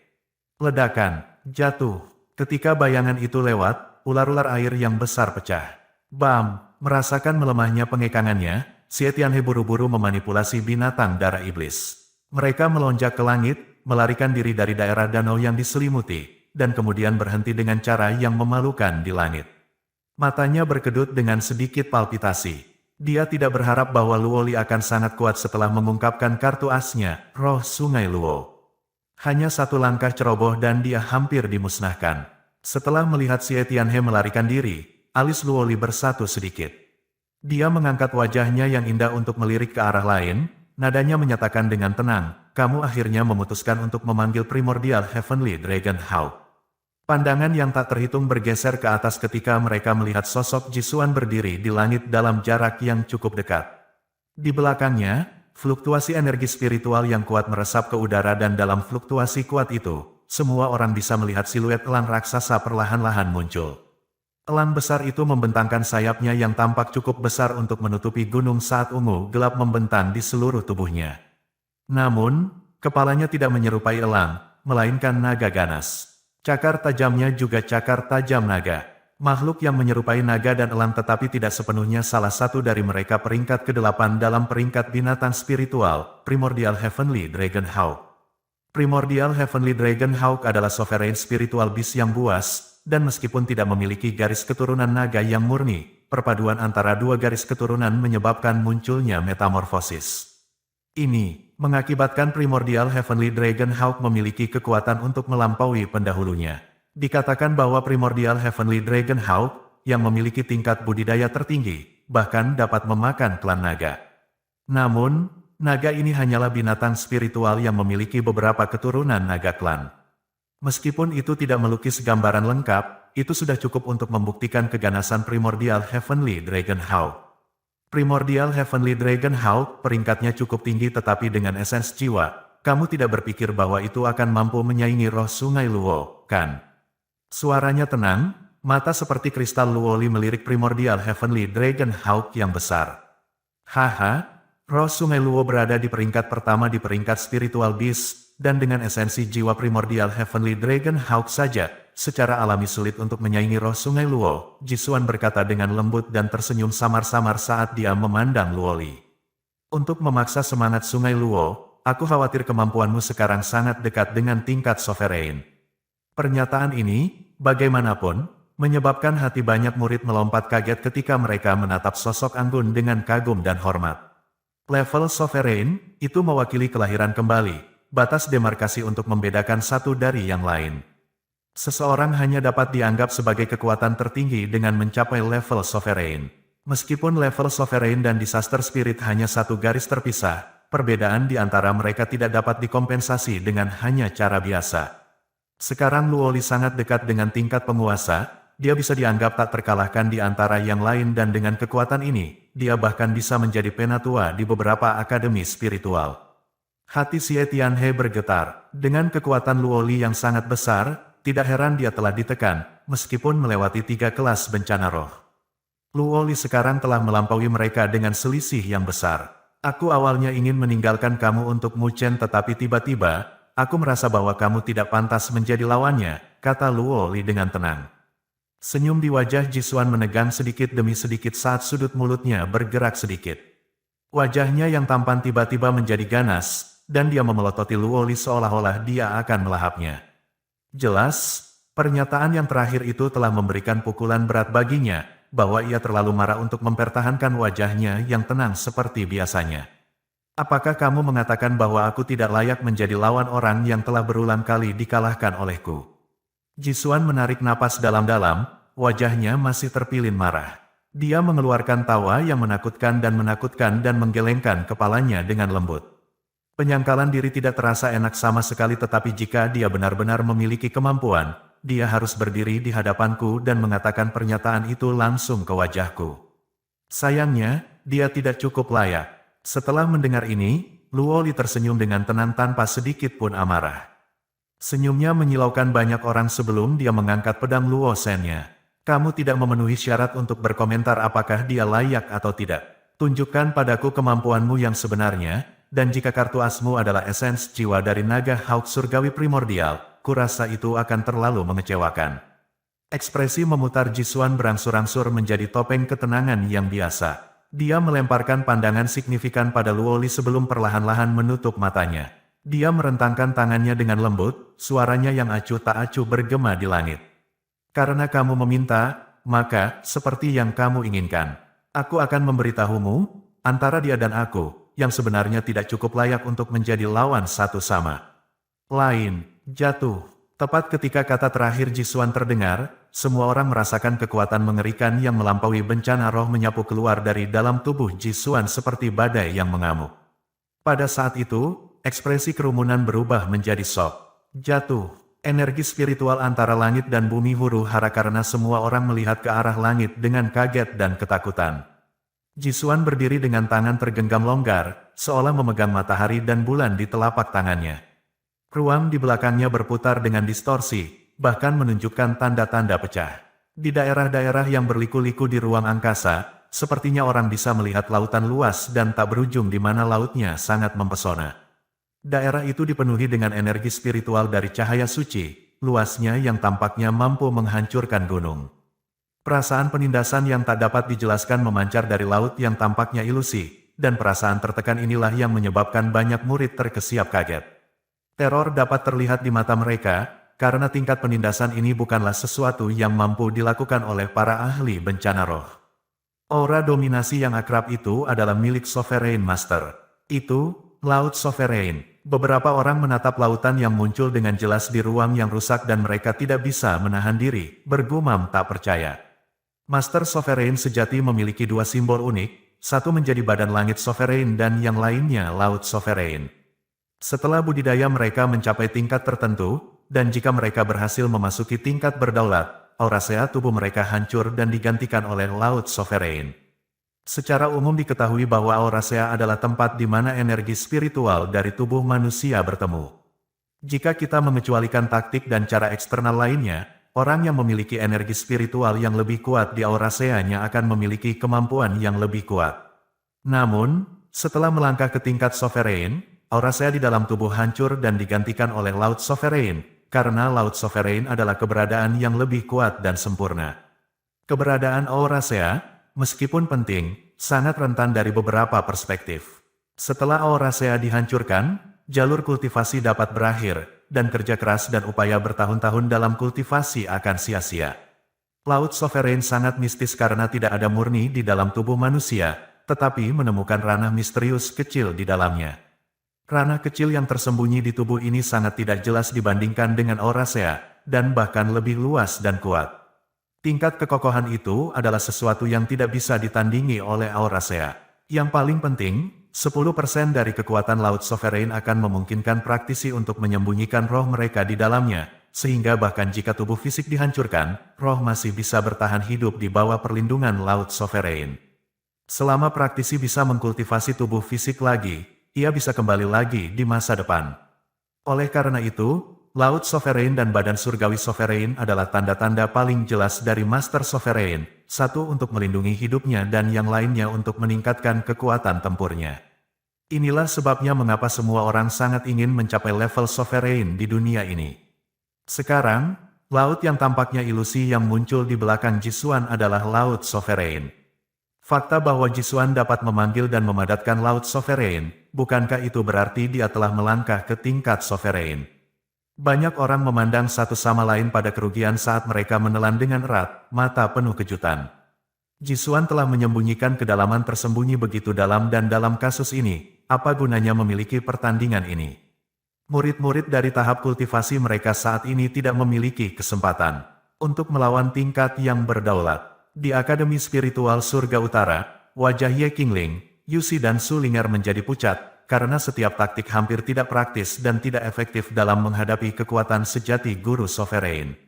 Ledakan, jatuh. Ketika bayangan itu lewat, ular-ular air yang besar pecah. Bam! Merasakan melemahnya pengekangannya, Xie Tianhe buru-buru memanipulasi binatang darah iblis. Mereka melonjak ke langit, melarikan diri dari daerah danau yang diselimuti, dan kemudian berhenti dengan cara yang memalukan di langit. Matanya berkedut dengan sedikit palpitasi. Dia tidak berharap bahwa Luoli akan sangat kuat setelah mengungkapkan kartu asnya, Roh Sungai Luo. Hanya satu langkah ceroboh dan dia hampir dimusnahkan. Setelah melihat Xie Tianhe melarikan diri, alis Luoli bersatu sedikit. Dia mengangkat wajahnya yang indah untuk melirik ke arah lain, nadanya menyatakan dengan tenang, kamu akhirnya memutuskan untuk memanggil Primordial Heavenly Dragon Hawk. Pandangan yang tak terhitung bergeser ke atas ketika mereka melihat sosok Jisuan berdiri di langit dalam jarak yang cukup dekat. Di belakangnya, fluktuasi energi spiritual yang kuat meresap ke udara dan dalam fluktuasi kuat itu, semua orang bisa melihat siluet elang raksasa perlahan-lahan muncul. Elang besar itu membentangkan sayapnya yang tampak cukup besar untuk menutupi gunung saat ungu gelap membentang di seluruh tubuhnya. Namun, kepalanya tidak menyerupai elang, melainkan naga ganas. Cakar tajamnya juga cakar tajam naga. Makhluk yang menyerupai naga dan elang tetapi tidak sepenuhnya salah satu dari mereka peringkat ke-8 dalam peringkat binatang spiritual, Primordial Heavenly Dragon Hawk. Primordial Heavenly Dragon Hawk adalah sovereign spiritual beast yang buas, dan meskipun tidak memiliki garis keturunan naga yang murni, perpaduan antara dua garis keturunan menyebabkan munculnya metamorfosis. Ini mengakibatkan Primordial Heavenly Dragon Hawk memiliki kekuatan untuk melampaui pendahulunya. Dikatakan bahwa Primordial Heavenly Dragon Hawk, yang memiliki tingkat budidaya tertinggi, bahkan dapat memakan klan naga. Namun, naga ini hanyalah binatang spiritual yang memiliki beberapa keturunan naga klan. Meskipun itu tidak melukis gambaran lengkap, itu sudah cukup untuk membuktikan keganasan Primordial Heavenly Dragon Hawk. Primordial Heavenly Dragon Hawk peringkatnya cukup tinggi tetapi dengan esens jiwa, kamu tidak berpikir bahwa itu akan mampu menyaingi roh Sungai Luo, kan? Suaranya tenang, mata seperti kristal Luoli melirik Primordial Heavenly Dragon Hawk yang besar. Haha, roh Sungai Luo berada di peringkat pertama di peringkat spiritual beast, dan dengan esensi jiwa Primordial Heavenly Dragon Hawk saja, secara alami sulit untuk menyaingi roh Sungai Luo, Jisuan berkata dengan lembut dan tersenyum samar-samar saat dia memandang Luoli. Untuk memaksa semangat Sungai Luo, aku khawatir kemampuanmu sekarang sangat dekat dengan tingkat sovereign. Pernyataan ini, bagaimanapun, menyebabkan hati banyak murid melompat kaget ketika mereka menatap sosok anggun dengan kagum dan hormat. Level sovereign, itu mewakili kelahiran kembali, batas demarkasi untuk membedakan satu dari yang lain. Seseorang hanya dapat dianggap sebagai kekuatan tertinggi dengan mencapai level sovereign. Meskipun level sovereign dan disaster spirit hanya satu garis terpisah, perbedaan di antara mereka tidak dapat dikompensasi dengan hanya cara biasa. Sekarang Luoli sangat dekat dengan tingkat penguasa, dia bisa dianggap tak terkalahkan di antara yang lain dan dengan kekuatan ini, dia bahkan bisa menjadi penatua di beberapa akademi spiritual. Hati Xie Tianhe bergetar, dengan kekuatan Luoli yang sangat besar, tidak heran dia telah ditekan, meskipun melewati 3 kelas bencana roh. Luoli sekarang telah melampaui mereka dengan selisih yang besar. Aku awalnya ingin meninggalkan kamu untuk Mu Chen tetapi tiba-tiba, aku merasa bahwa kamu tidak pantas menjadi lawannya, kata Luoli dengan tenang. Senyum di wajah Jisuan menegang sedikit demi sedikit saat sudut mulutnya bergerak sedikit. Wajahnya yang tampan tiba-tiba menjadi ganas, dan dia memelototi Luoli seolah-olah dia akan melahapnya. Jelas, pernyataan yang terakhir itu telah memberikan pukulan berat baginya, bahwa ia terlalu marah untuk mempertahankan wajahnya yang tenang seperti biasanya. Apakah kamu mengatakan bahwa aku tidak layak menjadi lawan orang yang telah berulang kali dikalahkan olehku? Jisuan menarik napas dalam-dalam, wajahnya masih terpilin marah. Dia mengeluarkan tawa yang menakutkan dan menggelengkan kepalanya dengan lembut. Penyangkalan diri tidak terasa enak sama sekali tetapi jika dia benar-benar memiliki kemampuan, dia harus berdiri di hadapanku dan mengatakan pernyataan itu langsung ke wajahku. Sayangnya, dia tidak cukup layak. Setelah mendengar ini, Luoli tersenyum dengan tenang tanpa sedikit pun amarah. Senyumnya menyilaukan banyak orang sebelum dia mengangkat pedang Luo Shen-nya. Kamu tidak memenuhi syarat untuk berkomentar apakah dia layak atau tidak. Tunjukkan padaku kemampuanmu yang sebenarnya, dan jika kartu asmu adalah esens jiwa dari naga Hawk surgawi primordial, kurasa itu akan terlalu mengecewakan. Ekspresi memutar Jisuan berangsur-angsur menjadi topeng ketenangan yang biasa. Dia melemparkan pandangan signifikan pada Luoli sebelum perlahan-lahan menutup matanya. Dia merentangkan tangannya dengan lembut, suaranya yang acuh tak acuh bergema di langit. Karena kamu meminta, maka seperti yang kamu inginkan. Aku akan memberitahumu, antara dia dan aku, yang sebenarnya tidak cukup layak untuk menjadi lawan satu sama lain, jatuh. Tepat ketika kata terakhir Jisuan terdengar, semua orang merasakan kekuatan mengerikan yang melampaui bencana roh menyapu keluar dari dalam tubuh Jisuan seperti badai yang mengamuk. Pada saat itu, ekspresi kerumunan berubah menjadi shock. Jatuh. Energi spiritual antara langit dan bumi huru-hara karena semua orang melihat ke arah langit dengan kaget dan ketakutan. Jisuan berdiri dengan tangan tergenggam longgar, seolah memegang matahari dan bulan di telapak tangannya. Ruang di belakangnya berputar dengan distorsi, bahkan menunjukkan tanda-tanda pecah. Di daerah-daerah yang berliku-liku di ruang angkasa, sepertinya orang bisa melihat lautan luas dan tak berujung di mana lautnya sangat mempesona. Daerah itu dipenuhi dengan energi spiritual dari cahaya suci, luasnya yang tampaknya mampu menghancurkan gunung. Perasaan penindasan yang tak dapat dijelaskan memancar dari laut yang tampaknya ilusi, dan perasaan tertekan inilah yang menyebabkan banyak murid terkesiap kaget. Teror dapat terlihat di mata mereka, karena tingkat penindasan ini bukanlah sesuatu yang mampu dilakukan oleh para ahli bencana roh. Aura dominasi yang akrab itu adalah milik Sovereign Master. Itu, Laut Sovereign. Beberapa orang menatap lautan yang muncul dengan jelas di ruang yang rusak dan mereka tidak bisa menahan diri, bergumam tak percaya. Master Sovereign sejati memiliki dua simbol unik, satu menjadi badan langit Sovereign dan yang lainnya Laut Sovereign. Setelah budidaya mereka mencapai tingkat tertentu, dan jika mereka berhasil memasuki tingkat berdaulat, aurasea tubuh mereka hancur dan digantikan oleh Laut Sovereign. Secara umum diketahui bahwa aurasea adalah tempat di mana energi spiritual dari tubuh manusia bertemu. Jika kita mengecualikan taktik dan cara eksternal lainnya, orang yang memiliki energi spiritual yang lebih kuat di auraseanya akan memiliki kemampuan yang lebih kuat. Namun, setelah melangkah ke tingkat Sovereign, aurasea di dalam tubuh hancur dan digantikan oleh Laut Sovereign, karena Laut Sovereign adalah keberadaan yang lebih kuat dan sempurna. Keberadaan aurasea, meskipun penting, sangat rentan dari beberapa perspektif. Setelah aurasea dihancurkan, jalur kultivasi dapat berakhir, dan kerja keras dan upaya bertahun-tahun dalam kultivasi akan sia-sia. Laut Sovereign sangat mistis karena tidak ada murni di dalam tubuh manusia, tetapi menemukan ranah misterius kecil di dalamnya. Ranah kecil yang tersembunyi di tubuh ini sangat tidak jelas dibandingkan dengan aurasea, dan bahkan lebih luas dan kuat. Tingkat kekokohan itu adalah sesuatu yang tidak bisa ditandingi oleh aurasea. Yang paling penting, 10% dari kekuatan Laut Sovereign akan memungkinkan praktisi untuk menyembunyikan roh mereka di dalamnya, sehingga bahkan jika tubuh fisik dihancurkan, roh masih bisa bertahan hidup di bawah perlindungan Laut Sovereign. Selama praktisi bisa mengkultivasi tubuh fisik lagi, ia bisa kembali lagi di masa depan. Oleh karena itu, Laut Sovereign dan Badan Surgawi Sovereign adalah tanda-tanda paling jelas dari Master Sovereign, satu untuk melindungi hidupnya dan yang lainnya untuk meningkatkan kekuatan tempurnya. Inilah sebabnya mengapa semua orang sangat ingin mencapai level Sovereign di dunia ini. Sekarang, laut yang tampaknya ilusi yang muncul di belakang Jisuan adalah Laut Sovereign. Fakta bahwa Jisuan dapat memanggil dan memadatkan Laut Sovereign, bukankah itu berarti dia telah melangkah ke tingkat Sovereign? Banyak orang memandang satu sama lain pada kerugian saat mereka menelan dengan erat, mata penuh kejutan. Jisuan telah menyembunyikan kedalaman tersembunyi begitu dalam dan dalam kasus ini, apa gunanya memiliki pertandingan ini? Murid-murid dari tahap kultivasi mereka saat ini tidak memiliki kesempatan untuk melawan tingkat yang berdaulat. Di Akademi Spiritual Surga Utara, wajah Ye Qingling, Yusi dan Su Ling'er menjadi pucat, karena setiap taktik hampir tidak praktis dan tidak efektif dalam menghadapi kekuatan sejati Guru Sovereign.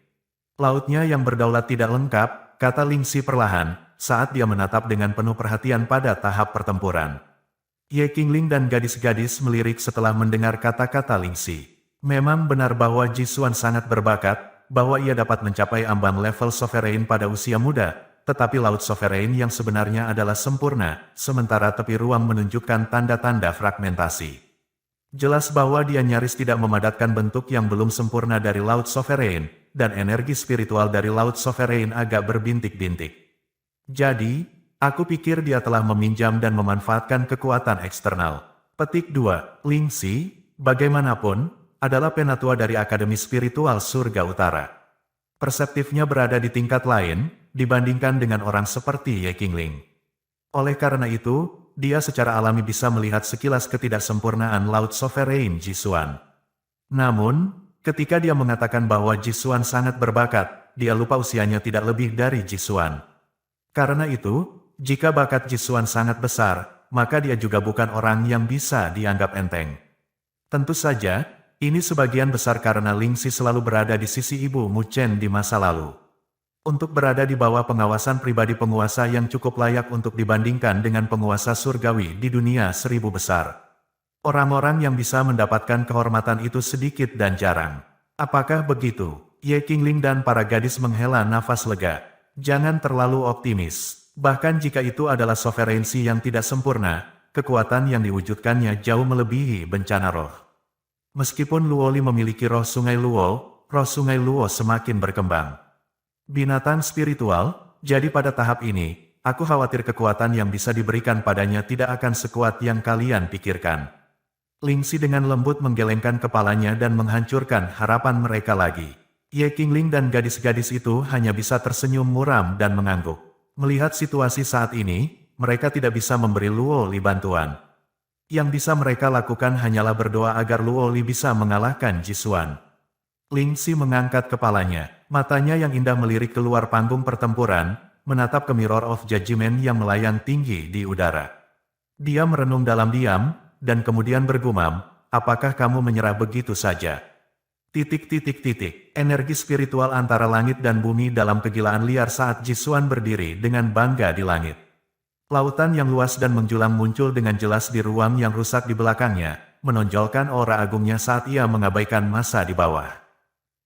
Lautnya yang berdaulat tidak lengkap, kata Lingxi perlahan, saat dia menatap dengan penuh perhatian pada tahap pertempuran. Ye Qingling dan gadis-gadis melirik setelah mendengar kata-kata Lingxi. Memang benar bahwa Jisuan sangat berbakat, bahwa ia dapat mencapai ambang level Sovereign pada usia muda, tetapi Laut Sovereign yang sebenarnya adalah sempurna, sementara tepi ruang menunjukkan tanda-tanda fragmentasi. Jelas bahwa dia nyaris tidak memadatkan bentuk yang belum sempurna dari Laut Sovereign, dan energi spiritual dari Laut Sovereign agak berbintik-bintik. Jadi, aku pikir dia telah meminjam dan memanfaatkan kekuatan eksternal. Petik 2, Lingxi, bagaimanapun, adalah penatua dari Akademi Spiritual Surga Utara. Perseptifnya berada di tingkat lain, dibandingkan dengan orang seperti Ye Qingling. Oleh karena itu, dia secara alami bisa melihat sekilas ketidaksempurnaan Laut Sovereign Jisuan. Namun, ketika dia mengatakan bahwa Jisuan sangat berbakat, dia lupa usianya tidak lebih dari Jisuan. Karena itu, jika bakat Jisuan sangat besar, maka dia juga bukan orang yang bisa dianggap enteng. Tentu saja, ini sebagian besar karena Lingxi selalu berada di sisi ibu Mu Chen di masa lalu. Untuk berada di bawah pengawasan pribadi penguasa yang cukup layak untuk dibandingkan dengan penguasa surgawi di dunia 1000 besar. Orang-orang yang bisa mendapatkan kehormatan itu sedikit dan jarang. Apakah begitu? Ye Qingling dan para gadis menghela nafas lega. Jangan terlalu optimis. Bahkan jika itu adalah sovereignty yang tidak sempurna, kekuatan yang diwujudkannya jauh melebihi bencana roh. Meskipun Luoli memiliki roh sungai Luo, roh sungai Luo semakin berkembang. Binatang spiritual, jadi pada tahap ini, aku khawatir kekuatan yang bisa diberikan padanya tidak akan sekuat yang kalian pikirkan. Lingxi dengan lembut menggelengkan kepalanya dan menghancurkan harapan mereka lagi. Ye Qingling dan gadis-gadis itu hanya bisa tersenyum muram dan mengangguk. Melihat situasi saat ini, mereka tidak bisa memberi Luoli bantuan. Yang bisa mereka lakukan hanyalah berdoa agar Luoli bisa mengalahkan Jisuan. Lingxi mengangkat kepalanya, matanya yang indah melirik keluar panggung pertempuran, menatap ke Mirror of Judgment yang melayang tinggi di udara. Dia merenung dalam diam, dan kemudian bergumam, apakah kamu menyerah begitu saja? Energi spiritual antara langit dan bumi dalam kegilaan liar saat Jisuan berdiri dengan bangga di langit. Lautan yang luas dan menjulang muncul dengan jelas di ruang yang rusak di belakangnya, menonjolkan aura agungnya saat ia mengabaikan masa di bawah.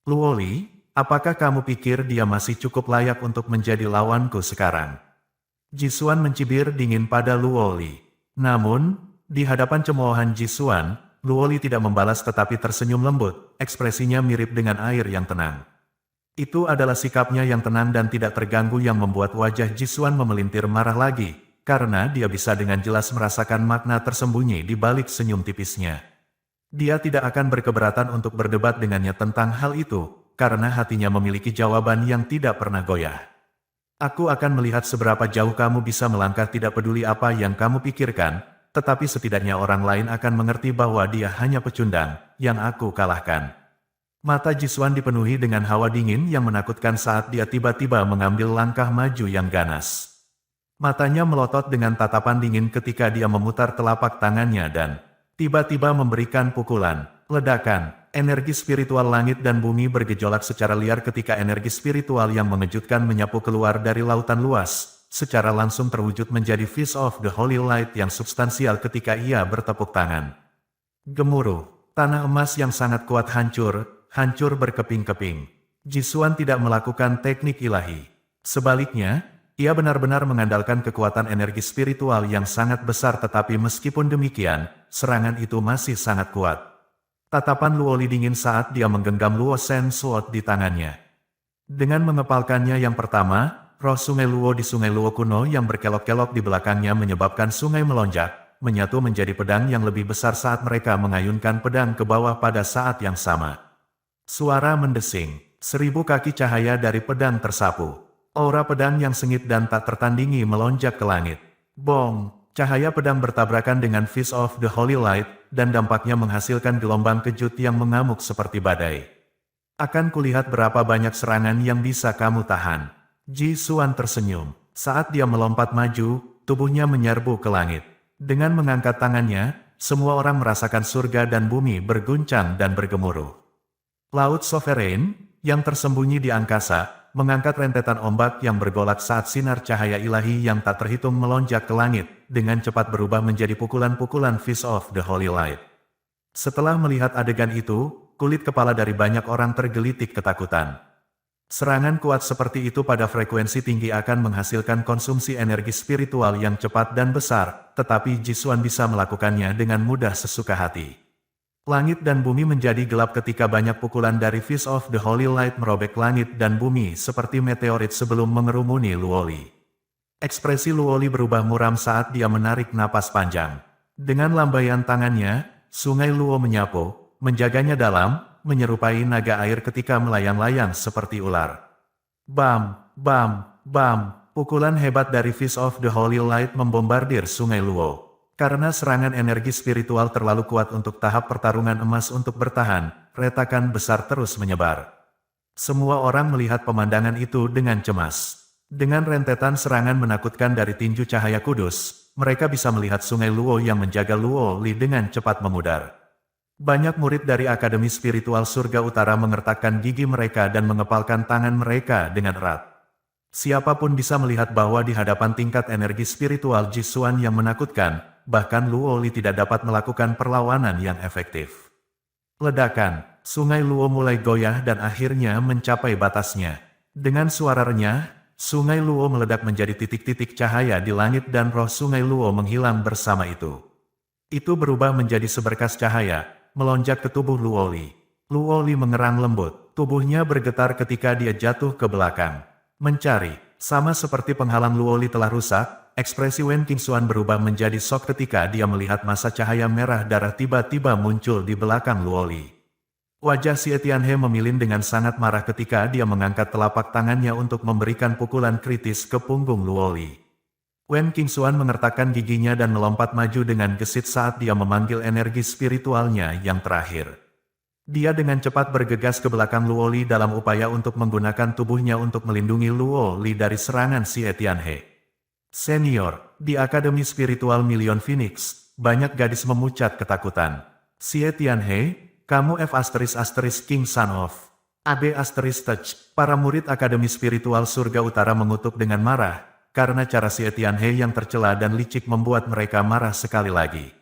Luoli, apakah kamu pikir dia masih cukup layak untuk menjadi lawanku sekarang? Jisuan mencibir dingin pada Luoli. Namun, di hadapan cemoohan Jisuan, Luoli tidak membalas tetapi tersenyum lembut, ekspresinya mirip dengan air yang tenang. Itu adalah sikapnya yang tenang dan tidak terganggu yang membuat wajah Jisuan memelintir marah lagi, karena dia bisa dengan jelas merasakan makna tersembunyi di balik senyum tipisnya. Dia tidak akan berkeberatan untuk berdebat dengannya tentang hal itu, karena hatinya memiliki jawaban yang tidak pernah goyah. Aku akan melihat seberapa jauh kamu bisa melangkah tidak peduli apa yang kamu pikirkan, tetapi setidaknya orang lain akan mengerti bahwa dia hanya pecundang, yang aku kalahkan. Mata Jisuan dipenuhi dengan hawa dingin yang menakutkan saat dia tiba-tiba mengambil langkah maju yang ganas. Matanya melotot dengan tatapan dingin ketika dia memutar telapak tangannya dan tiba-tiba memberikan pukulan, ledakan. Energi spiritual langit dan bumi bergejolak secara liar ketika energi spiritual yang mengejutkan menyapu keluar dari lautan luas, secara langsung terwujud menjadi Fist of the Holy Light yang substansial ketika ia bertepuk tangan. Gemuruh, tanah emas yang sangat kuat hancur berkeping-keping. Jisuan tidak melakukan teknik ilahi. Sebaliknya, ia benar-benar mengandalkan kekuatan energi spiritual yang sangat besar tetapi meskipun demikian, serangan itu masih sangat kuat. Tatapan Luoli dingin saat dia menggenggam Luo Shen Sword di tangannya. Dengan mengepalkannya yang pertama, roh sungai Luo di sungai Luo kuno yang berkelok-kelok di belakangnya menyebabkan sungai melonjak, menyatu menjadi pedang yang lebih besar saat mereka mengayunkan pedang ke bawah pada saat yang sama. Suara mendesing, 1000 kaki cahaya dari pedang tersapu. Aura pedang yang sengit dan tak tertandingi melonjak ke langit. Bong! Cahaya pedang bertabrakan dengan Fist of the Holy Light, dan dampaknya menghasilkan gelombang kejut yang mengamuk seperti badai. Akan kulihat berapa banyak serangan yang bisa kamu tahan. Jisuan tersenyum. Saat dia melompat maju, tubuhnya menyerbu ke langit. Dengan mengangkat tangannya, semua orang merasakan surga dan bumi berguncang dan bergemuruh. Laut Sovereign, yang tersembunyi di angkasa, mengangkat rentetan ombak yang bergolak saat sinar cahaya ilahi yang tak terhitung melonjak ke langit, dengan cepat berubah menjadi pukulan-pukulan Fist of the Holy Light. Setelah melihat adegan itu, kulit kepala dari banyak orang tergelitik ketakutan. Serangan kuat seperti itu pada frekuensi tinggi akan menghasilkan konsumsi energi spiritual yang cepat dan besar, tetapi Jisuan bisa melakukannya dengan mudah sesuka hati. Langit dan bumi menjadi gelap ketika banyak pukulan dari Fist of the Holy Light merobek langit dan bumi seperti meteorit sebelum mengerumuni Luoli. Ekspresi Luoli berubah muram saat dia menarik napas panjang. Dengan lambaian tangannya, sungai Luo menyapu, menjaganya dalam, menyerupai naga air ketika melayang-layang seperti ular. Bam, bam, bam, Pukulan hebat dari Fist of the Holy Light membombardir Sungai Luo. Karena serangan energi spiritual terlalu kuat untuk tahap pertarungan emas untuk bertahan, retakan besar terus menyebar. Semua orang melihat pemandangan itu dengan cemas. Dengan rentetan serangan menakutkan dari tinju cahaya kudus, mereka bisa melihat Sungai Luo yang menjaga Luo Li dengan cepat memudar. Banyak murid dari Akademi Spiritual Surga Utara mengertakkan gigi mereka dan mengepalkan tangan mereka dengan erat. Siapapun bisa melihat bahwa di hadapan tingkat energi spiritual Jisuan yang menakutkan, bahkan Luo Li tidak dapat melakukan perlawanan yang efektif. Ledakan, Sungai Luo mulai goyah dan akhirnya mencapai batasnya. Dengan suara renyah, Sungai Luo meledak menjadi titik-titik cahaya di langit dan roh Sungai Luo menghilang bersama itu. Itu berubah menjadi seberkas cahaya, melonjak ke tubuh Luo Li. Luo Li mengerang lembut, tubuhnya bergetar ketika dia jatuh ke belakang. Mencari, sama seperti penghalang Luo Li telah rusak, ekspresi Wen Qingxuan berubah menjadi shock ketika dia melihat masa cahaya merah darah tiba-tiba muncul di belakang Luo Li. Wajah Xie Tianhe memilin dengan sangat marah ketika dia mengangkat telapak tangannya untuk memberikan pukulan kritis ke punggung Luo Li. Wen Qingxuan mengertakkan giginya dan melompat maju dengan gesit saat dia memanggil energi spiritualnya yang terakhir. Dia dengan cepat bergegas ke belakang Luo Li dalam upaya untuk menggunakan tubuhnya untuk melindungi Luo Li dari serangan Xie Tianhe. Senior, di Akademi Spiritual Million Phoenix, banyak gadis memucat ketakutan. Xie Tianhe, kamu F** King Son of AB** Touch. Para murid Akademi Spiritual Surga Utara mengutuk dengan marah, karena cara Xie Tianhe yang tercela dan licik membuat mereka marah sekali lagi.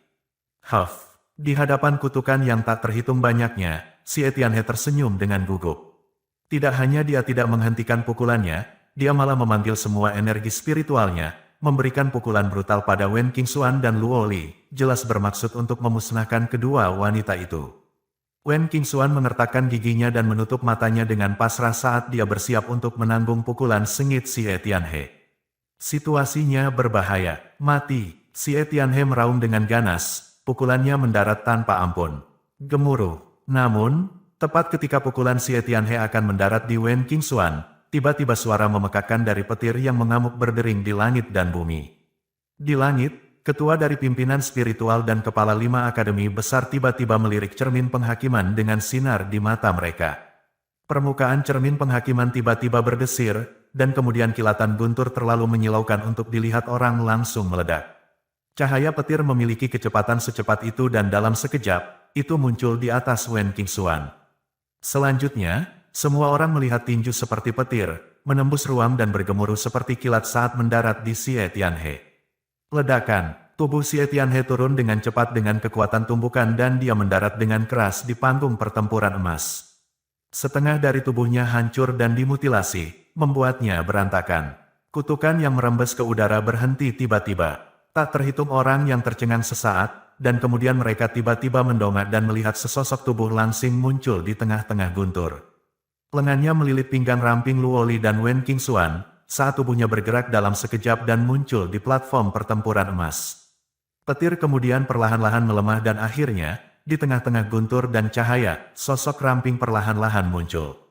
Huff. Di hadapan kutukan yang tak terhitung banyaknya, Xie Tianhe tersenyum dengan gugup. Tidak hanya dia tidak menghentikan pukulannya, dia malah memanggil semua energi spiritualnya, memberikan pukulan brutal pada Wen Qingxuan dan Luo Li, jelas bermaksud untuk memusnahkan kedua wanita itu. Wen Qingxuan mengertakkan giginya dan menutup matanya dengan pasrah saat dia bersiap untuk menanggung pukulan sengit Xie Tianhe. Situasinya berbahaya, mati, Xie Tianhe meraung dengan ganas. Pukulannya mendarat tanpa ampun. Gemuruh. Namun, tepat ketika pukulan Xie Tianhe akan mendarat di Wen Qingxuan, tiba-tiba suara memekakkan dari petir yang mengamuk berdering di langit dan bumi. Di langit, ketua dari pimpinan spiritual dan kepala 5 akademi besar tiba-tiba melirik cermin penghakiman dengan sinar di mata mereka. Permukaan cermin penghakiman tiba-tiba berdesir, dan kemudian kilatan guntur terlalu menyilaukan untuk dilihat orang langsung meledak. Cahaya petir memiliki kecepatan secepat itu dan dalam sekejap, itu muncul di atas Wen Qingxuan. Selanjutnya, semua orang melihat tinju seperti petir, menembus ruang dan bergemuruh seperti kilat saat mendarat di Xie Tianhe. Ledakan, tubuh Xie Tianhe turun dengan cepat dengan kekuatan tumbukan dan dia mendarat dengan keras di panggung pertempuran emas. Setengah dari tubuhnya hancur dan dimutilasi, membuatnya berantakan. Kutukan yang merembes ke udara berhenti tiba-tiba. Tak terhitung orang yang tercengang sesaat, dan kemudian mereka tiba-tiba mendongak dan melihat sesosok tubuh langsing muncul di tengah-tengah guntur. Lengannya melilit pinggang ramping Luo Li dan Wen Qingxuan, saat tubuhnya bergerak dalam sekejap dan muncul di platform pertempuran emas. Petir kemudian perlahan-lahan melemah dan akhirnya, di tengah-tengah guntur dan cahaya, sosok ramping perlahan-lahan muncul.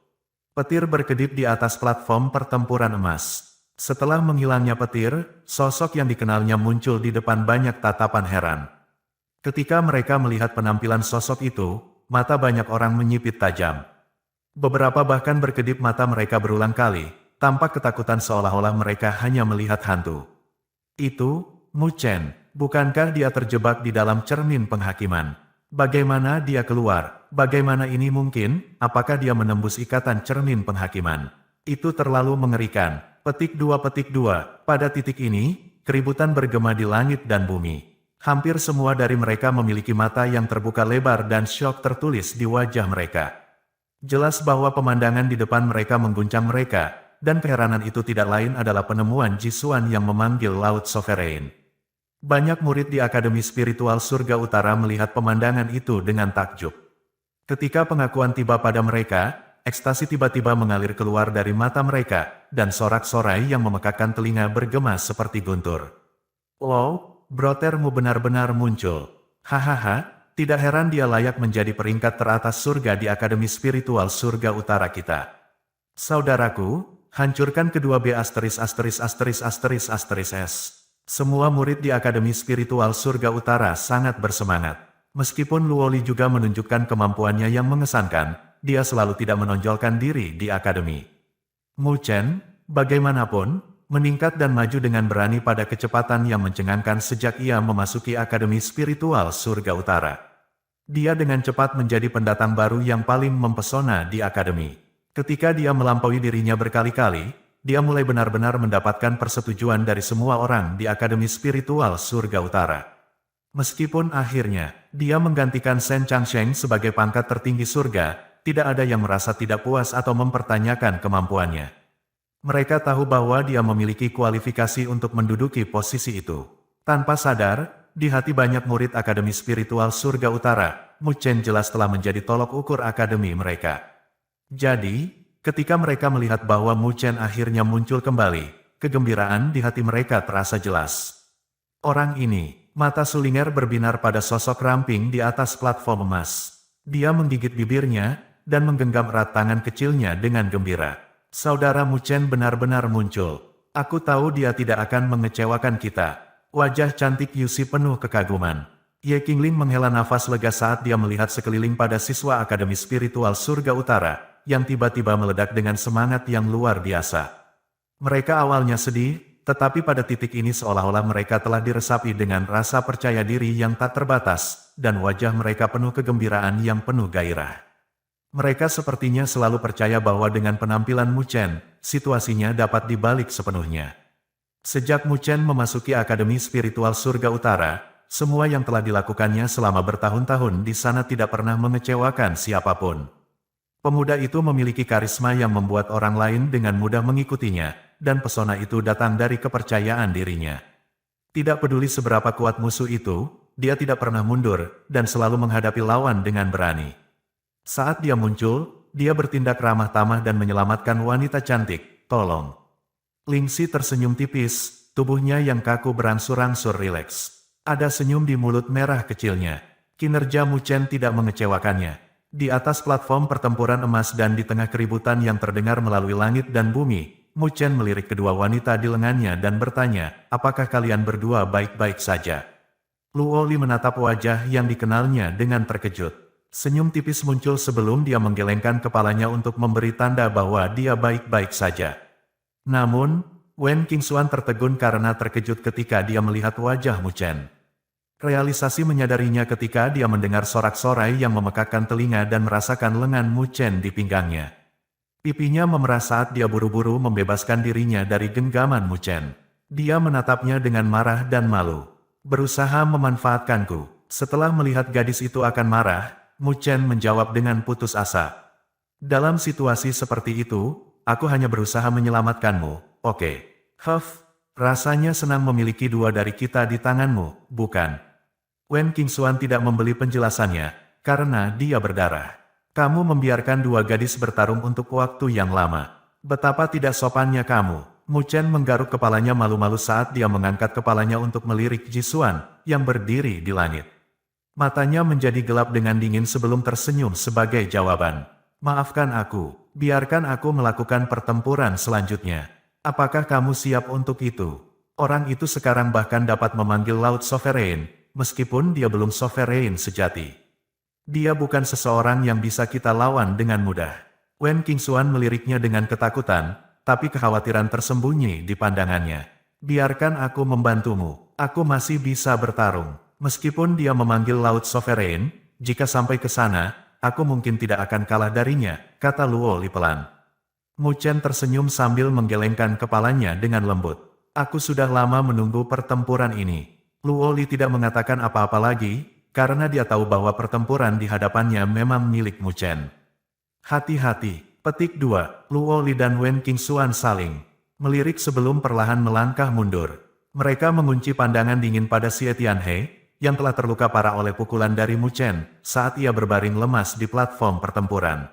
Petir berkedip di atas platform pertempuran emas. Setelah menghilangnya petir, sosok yang dikenalnya muncul di depan banyak tatapan heran. Ketika mereka melihat penampilan sosok itu, mata banyak orang menyipit tajam. Beberapa bahkan berkedip mata mereka berulang kali, tampak ketakutan seolah-olah mereka hanya melihat hantu. Itu, Mu Chen, bukankah dia terjebak di dalam cermin penghakiman? Bagaimana dia keluar? Bagaimana ini mungkin? Apakah dia menembus ikatan cermin penghakiman? Itu terlalu mengerikan. Petik 2. Pada titik ini, keributan bergema di langit dan bumi. Hampir semua dari mereka memiliki mata yang terbuka lebar dan syok tertulis di wajah mereka. Jelas bahwa pemandangan di depan mereka mengguncang mereka, dan keheranan itu tidak lain adalah penemuan Jisuan yang memanggil Laut Sovereign. Banyak murid di Akademi Spiritual Surga Utara melihat pemandangan itu dengan takjub. Ketika pengakuan tiba pada mereka, ekstasi tiba-tiba mengalir keluar dari mata mereka, dan sorak-sorai yang memekakkan telinga bergema seperti guntur. Wow, brotermu benar-benar muncul. Hahaha, tidak heran dia layak menjadi peringkat teratas surga di Akademi Spiritual Surga Utara kita. Saudaraku, Hancurkan kedua B asteris asteris asteris asteris asteris S. Semua murid di Akademi Spiritual Surga Utara sangat bersemangat. Meskipun Luoli juga menunjukkan kemampuannya yang mengesankan, dia selalu tidak menonjolkan diri di akademi. Mu Chen, bagaimanapun, meningkat dan maju dengan berani pada kecepatan yang mencengangkan sejak ia memasuki Akademi Spiritual Surga Utara. Dia dengan cepat menjadi pendatang baru yang paling mempesona di akademi. Ketika dia melampaui dirinya berkali-kali, dia mulai benar-benar mendapatkan persetujuan dari semua orang di Akademi Spiritual Surga Utara. Meskipun akhirnya, dia menggantikan Shen Changsheng sebagai pangkat tertinggi surga, tidak ada yang merasa tidak puas atau mempertanyakan kemampuannya. Mereka tahu bahwa dia memiliki kualifikasi untuk menduduki posisi itu. Tanpa sadar, di hati banyak murid Akademi Spiritual Surga Utara, Mu Chen jelas telah menjadi tolok ukur akademi mereka. Jadi, ketika mereka melihat bahwa Mu Chen akhirnya muncul kembali, kegembiraan di hati mereka terasa jelas. Orang ini, mata Sulinger berbinar pada sosok ramping di atas platform emas. Dia menggigit bibirnya, dan menggenggam erat tangan kecilnya dengan gembira. Saudara Mu Chen benar-benar muncul. Aku tahu dia tidak akan mengecewakan kita. Wajah cantik Yusi penuh kekaguman. Ye Qingling menghela nafas lega saat dia melihat sekeliling pada siswa Akademi Spiritual Surga Utara, yang tiba-tiba meledak dengan semangat yang luar biasa. Mereka awalnya sedih, tetapi pada titik ini seolah-olah mereka telah diresapi dengan rasa percaya diri yang tak terbatas, dan wajah mereka penuh kegembiraan yang penuh gairah. Mereka sepertinya selalu percaya bahwa dengan penampilan Mu Chen, situasinya dapat dibalik sepenuhnya. Sejak Mu Chen memasuki Akademi Spiritual Surga Utara, semua yang telah dilakukannya selama bertahun-tahun di sana tidak pernah mengecewakan siapapun. Pemuda itu memiliki karisma yang membuat orang lain dengan mudah mengikutinya, dan pesona itu datang dari kepercayaan dirinya. Tidak peduli seberapa kuat musuh itu, dia tidak pernah mundur, dan selalu menghadapi lawan dengan berani. Saat dia muncul, dia bertindak ramah tamah dan menyelamatkan wanita cantik, tolong. Lingxi tersenyum tipis, tubuhnya yang kaku berangsur-angsur rileks. Ada senyum di mulut merah kecilnya. Kinerja Mu Chen tidak mengecewakannya. Di atas platform pertempuran emas dan di tengah keributan yang terdengar melalui langit dan bumi, Mu Chen melirik kedua wanita di lengannya dan bertanya, apakah kalian berdua baik-baik saja? Luoli menatap wajah yang dikenalnya dengan terkejut. Senyum tipis muncul sebelum dia menggelengkan kepalanya untuk memberi tanda bahwa dia baik-baik saja. Namun, Wen Qingxuan tertegun karena terkejut ketika dia melihat wajah Mu Chen. Realisasi menyadarinya ketika dia mendengar sorak-sorai yang memekakkan telinga dan merasakan lengan Mu Chen di pinggangnya. Pipinya memerah saat dia buru-buru membebaskan dirinya dari genggaman Mu Chen. Dia menatapnya dengan marah dan malu. Berusaha memanfaatkanku. Setelah melihat gadis itu akan marah, Mu Chen menjawab dengan putus asa. Dalam situasi seperti itu, aku hanya berusaha menyelamatkanmu, oke. Huff, rasanya senang memiliki dua dari kita di tanganmu, bukan? Wen Qingxuan tidak membeli penjelasannya, karena dia berdarah. Kamu membiarkan dua gadis bertarung untuk waktu yang lama. Betapa tidak sopannya kamu. Mu Chen menggaruk kepalanya malu-malu saat dia mengangkat kepalanya untuk melirik Jisuan, yang berdiri di langit. Matanya menjadi gelap dengan dingin sebelum tersenyum sebagai jawaban. Maafkan aku, biarkan aku melakukan pertempuran selanjutnya. Apakah kamu siap untuk itu? Orang itu sekarang bahkan dapat memanggil Laut Sovereign, meskipun dia belum Sovereign sejati. Dia bukan seseorang yang bisa kita lawan dengan mudah. Wen Qingxuan meliriknya dengan ketakutan, tapi kekhawatiran tersembunyi di pandangannya. Biarkan aku membantumu, aku masih bisa bertarung. Meskipun dia memanggil Laut Sovereign, jika sampai ke sana, aku mungkin tidak akan kalah darinya, kata Luoli pelan. Mu Chen tersenyum sambil menggelengkan kepalanya dengan lembut. Aku sudah lama menunggu pertempuran ini. Luoli tidak mengatakan apa-apa lagi, karena dia tahu bahwa pertempuran di hadapannya memang milik Mu Chen. Hati-hati, petik 2, Luoli dan Wen Qingxuan saling melirik sebelum perlahan melangkah mundur. Mereka mengunci pandangan dingin pada Xie Tianhe, yang telah terluka parah oleh pukulan dari Mu Chen saat ia berbaring lemas di platform pertempuran.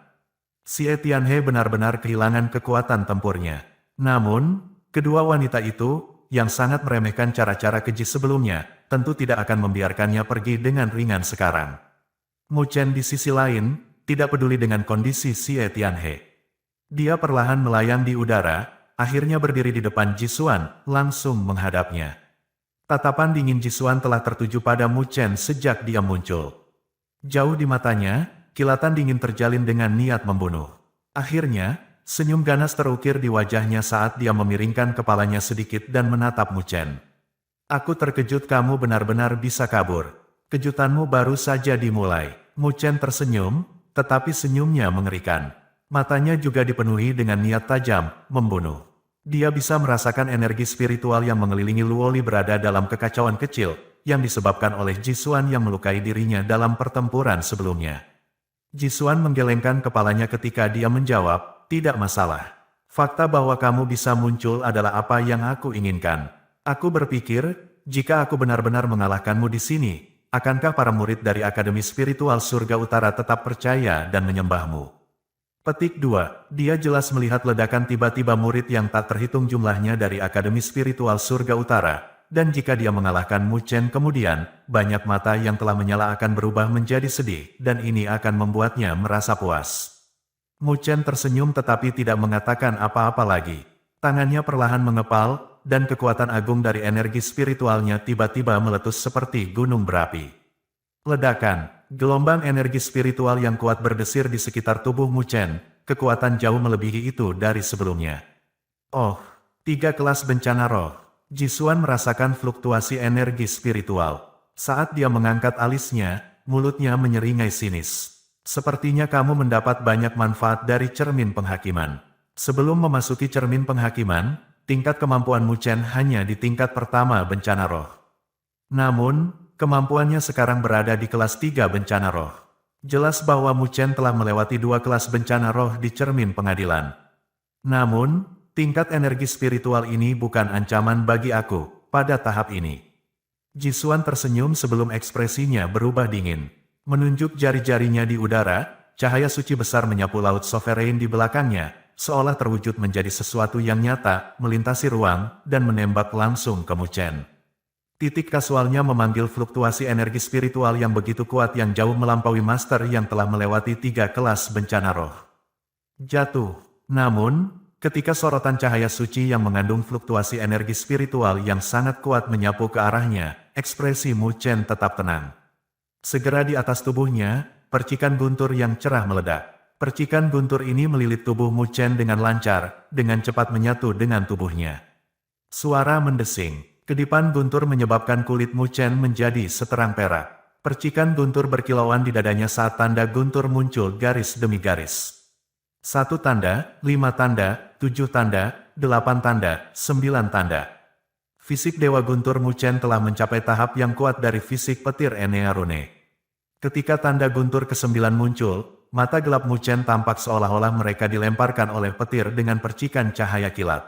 Xie Tianhe benar-benar kehilangan kekuatan tempurnya. Namun, kedua wanita itu, yang sangat meremehkan cara-cara keji sebelumnya, tentu tidak akan membiarkannya pergi dengan ringan sekarang. Mu Chen di sisi lain, tidak peduli dengan kondisi Xie Tianhe. Dia perlahan melayang di udara, akhirnya berdiri di depan Jisuan, langsung menghadapnya. Tatapan dingin Jisuan telah tertuju pada Mu Chen sejak dia muncul. Jauh di matanya, kilatan dingin terjalin dengan niat membunuh. Akhirnya, senyum ganas terukir di wajahnya saat dia memiringkan kepalanya sedikit dan menatap Mu Chen. Aku terkejut kamu benar-benar bisa kabur. Kejutanmu baru saja dimulai. Mu Chen tersenyum, tetapi senyumnya mengerikan. Matanya juga dipenuhi dengan niat tajam, membunuh. Dia bisa merasakan energi spiritual yang mengelilingi Luoli berada dalam kekacauan kecil, yang disebabkan oleh Jisuan yang melukai dirinya dalam pertempuran sebelumnya. Jisuan menggelengkan kepalanya ketika dia menjawab, tidak masalah. Fakta bahwa kamu bisa muncul adalah apa yang aku inginkan. Aku berpikir, jika aku benar-benar mengalahkanmu di sini, akankah para murid dari Akademi Spiritual Surga Utara tetap percaya dan menyembahmu? Petik 2. Dia jelas melihat ledakan tiba-tiba murid yang tak terhitung jumlahnya dari Akademi Spiritual Surga Utara, dan jika dia mengalahkan Mu Chen kemudian, banyak mata yang telah menyala akan berubah menjadi sedih, dan ini akan membuatnya merasa puas. Mu Chen tersenyum tetapi tidak mengatakan apa-apa lagi. Tangannya perlahan mengepal, dan kekuatan agung dari energi spiritualnya tiba-tiba meletus seperti gunung berapi. Ledakan, gelombang energi spiritual yang kuat berdesir di sekitar tubuh Mu Chen, kekuatan jauh melebihi itu dari sebelumnya. Oh, 3 kelas bencana roh. Jisuan merasakan fluktuasi energi spiritual. Saat dia mengangkat alisnya, mulutnya menyeringai sinis. Sepertinya kamu mendapat banyak manfaat dari cermin penghakiman. Sebelum memasuki cermin penghakiman, tingkat kemampuan Mu Chen hanya di tingkat pertama bencana roh. Namun, kemampuannya sekarang berada di kelas 3 bencana roh. Jelas bahwa Mu Chen telah melewati 2 kelas bencana roh di cermin pengadilan. Namun, tingkat energi spiritual ini bukan ancaman bagi aku, pada tahap ini. Jisuan tersenyum sebelum ekspresinya berubah dingin. Menunjuk jari-jarinya di udara, cahaya suci besar menyapu laut sovereign di belakangnya, seolah terwujud menjadi sesuatu yang nyata, melintasi ruang, dan menembak langsung ke Mu Chen. Titik kasualnya memanggil fluktuasi energi spiritual yang begitu kuat yang jauh melampaui master yang telah melewati 3 kelas bencana roh. Jatuh. Namun, ketika sorotan cahaya suci yang mengandung fluktuasi energi spiritual yang sangat kuat menyapu ke arahnya, ekspresi Mu Chen tetap tenang. Segera di atas tubuhnya, percikan guntur yang cerah meledak. Percikan guntur ini melilit tubuh Mu Chen dengan lancar, dengan cepat menyatu dengan tubuhnya. Suara mendesing. Kedipan guntur menyebabkan kulit Mu Chen menjadi seterang perak. Percikan guntur berkilauan di dadanya saat tanda guntur muncul garis demi garis. 1 tanda, 5 tanda, 7 tanda, 8 tanda, 9 tanda. Fisik Dewa Guntur Mu Chen telah mencapai tahap yang kuat dari fisik petir Enea Rune. Ketika tanda guntur ke-9 muncul, mata gelap Mu Chen tampak seolah-olah mereka dilemparkan oleh petir dengan percikan cahaya kilat.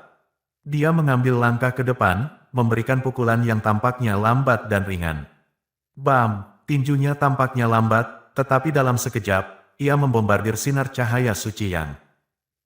Dia mengambil langkah ke depan, memberikan pukulan yang tampaknya lambat dan ringan. Bam! Tinjunya tampaknya lambat, tetapi dalam sekejap, ia membombardir sinar cahaya suci yang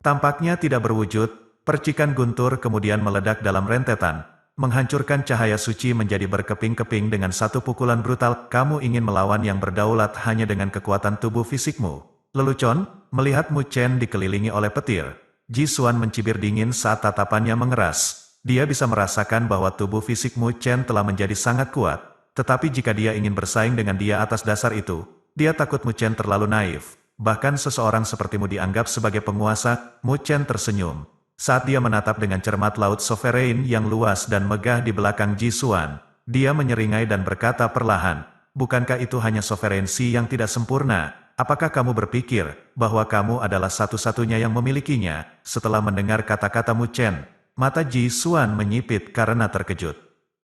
tampaknya tidak berwujud. Percikan guntur kemudian meledak dalam rentetan, menghancurkan cahaya suci menjadi berkeping-keping dengan satu pukulan brutal. Kamu ingin melawan yang berdaulat hanya dengan kekuatan tubuh fisikmu. Lelucon, melihat Mu Chen dikelilingi oleh petir, Jisuan mencibir dingin saat tatapannya mengeras. Dia bisa merasakan bahwa tubuh fisik Mu Chen telah menjadi sangat kuat, tetapi jika dia ingin bersaing dengan dia atas dasar itu, dia takut Mu Chen terlalu naif. Bahkan seseorang sepertimu dianggap sebagai penguasa. Mu Chen tersenyum saat dia menatap dengan cermat laut sovereign yang luas dan megah di belakang Jisuan. Dia menyeringai dan berkata perlahan, bukankah itu hanya sovereignty yang tidak sempurna? Apakah kamu berpikir bahwa kamu adalah satu-satunya yang memilikinya? Setelah mendengar kata-kata Mu Chen, mata Jisuan menyipit karena terkejut.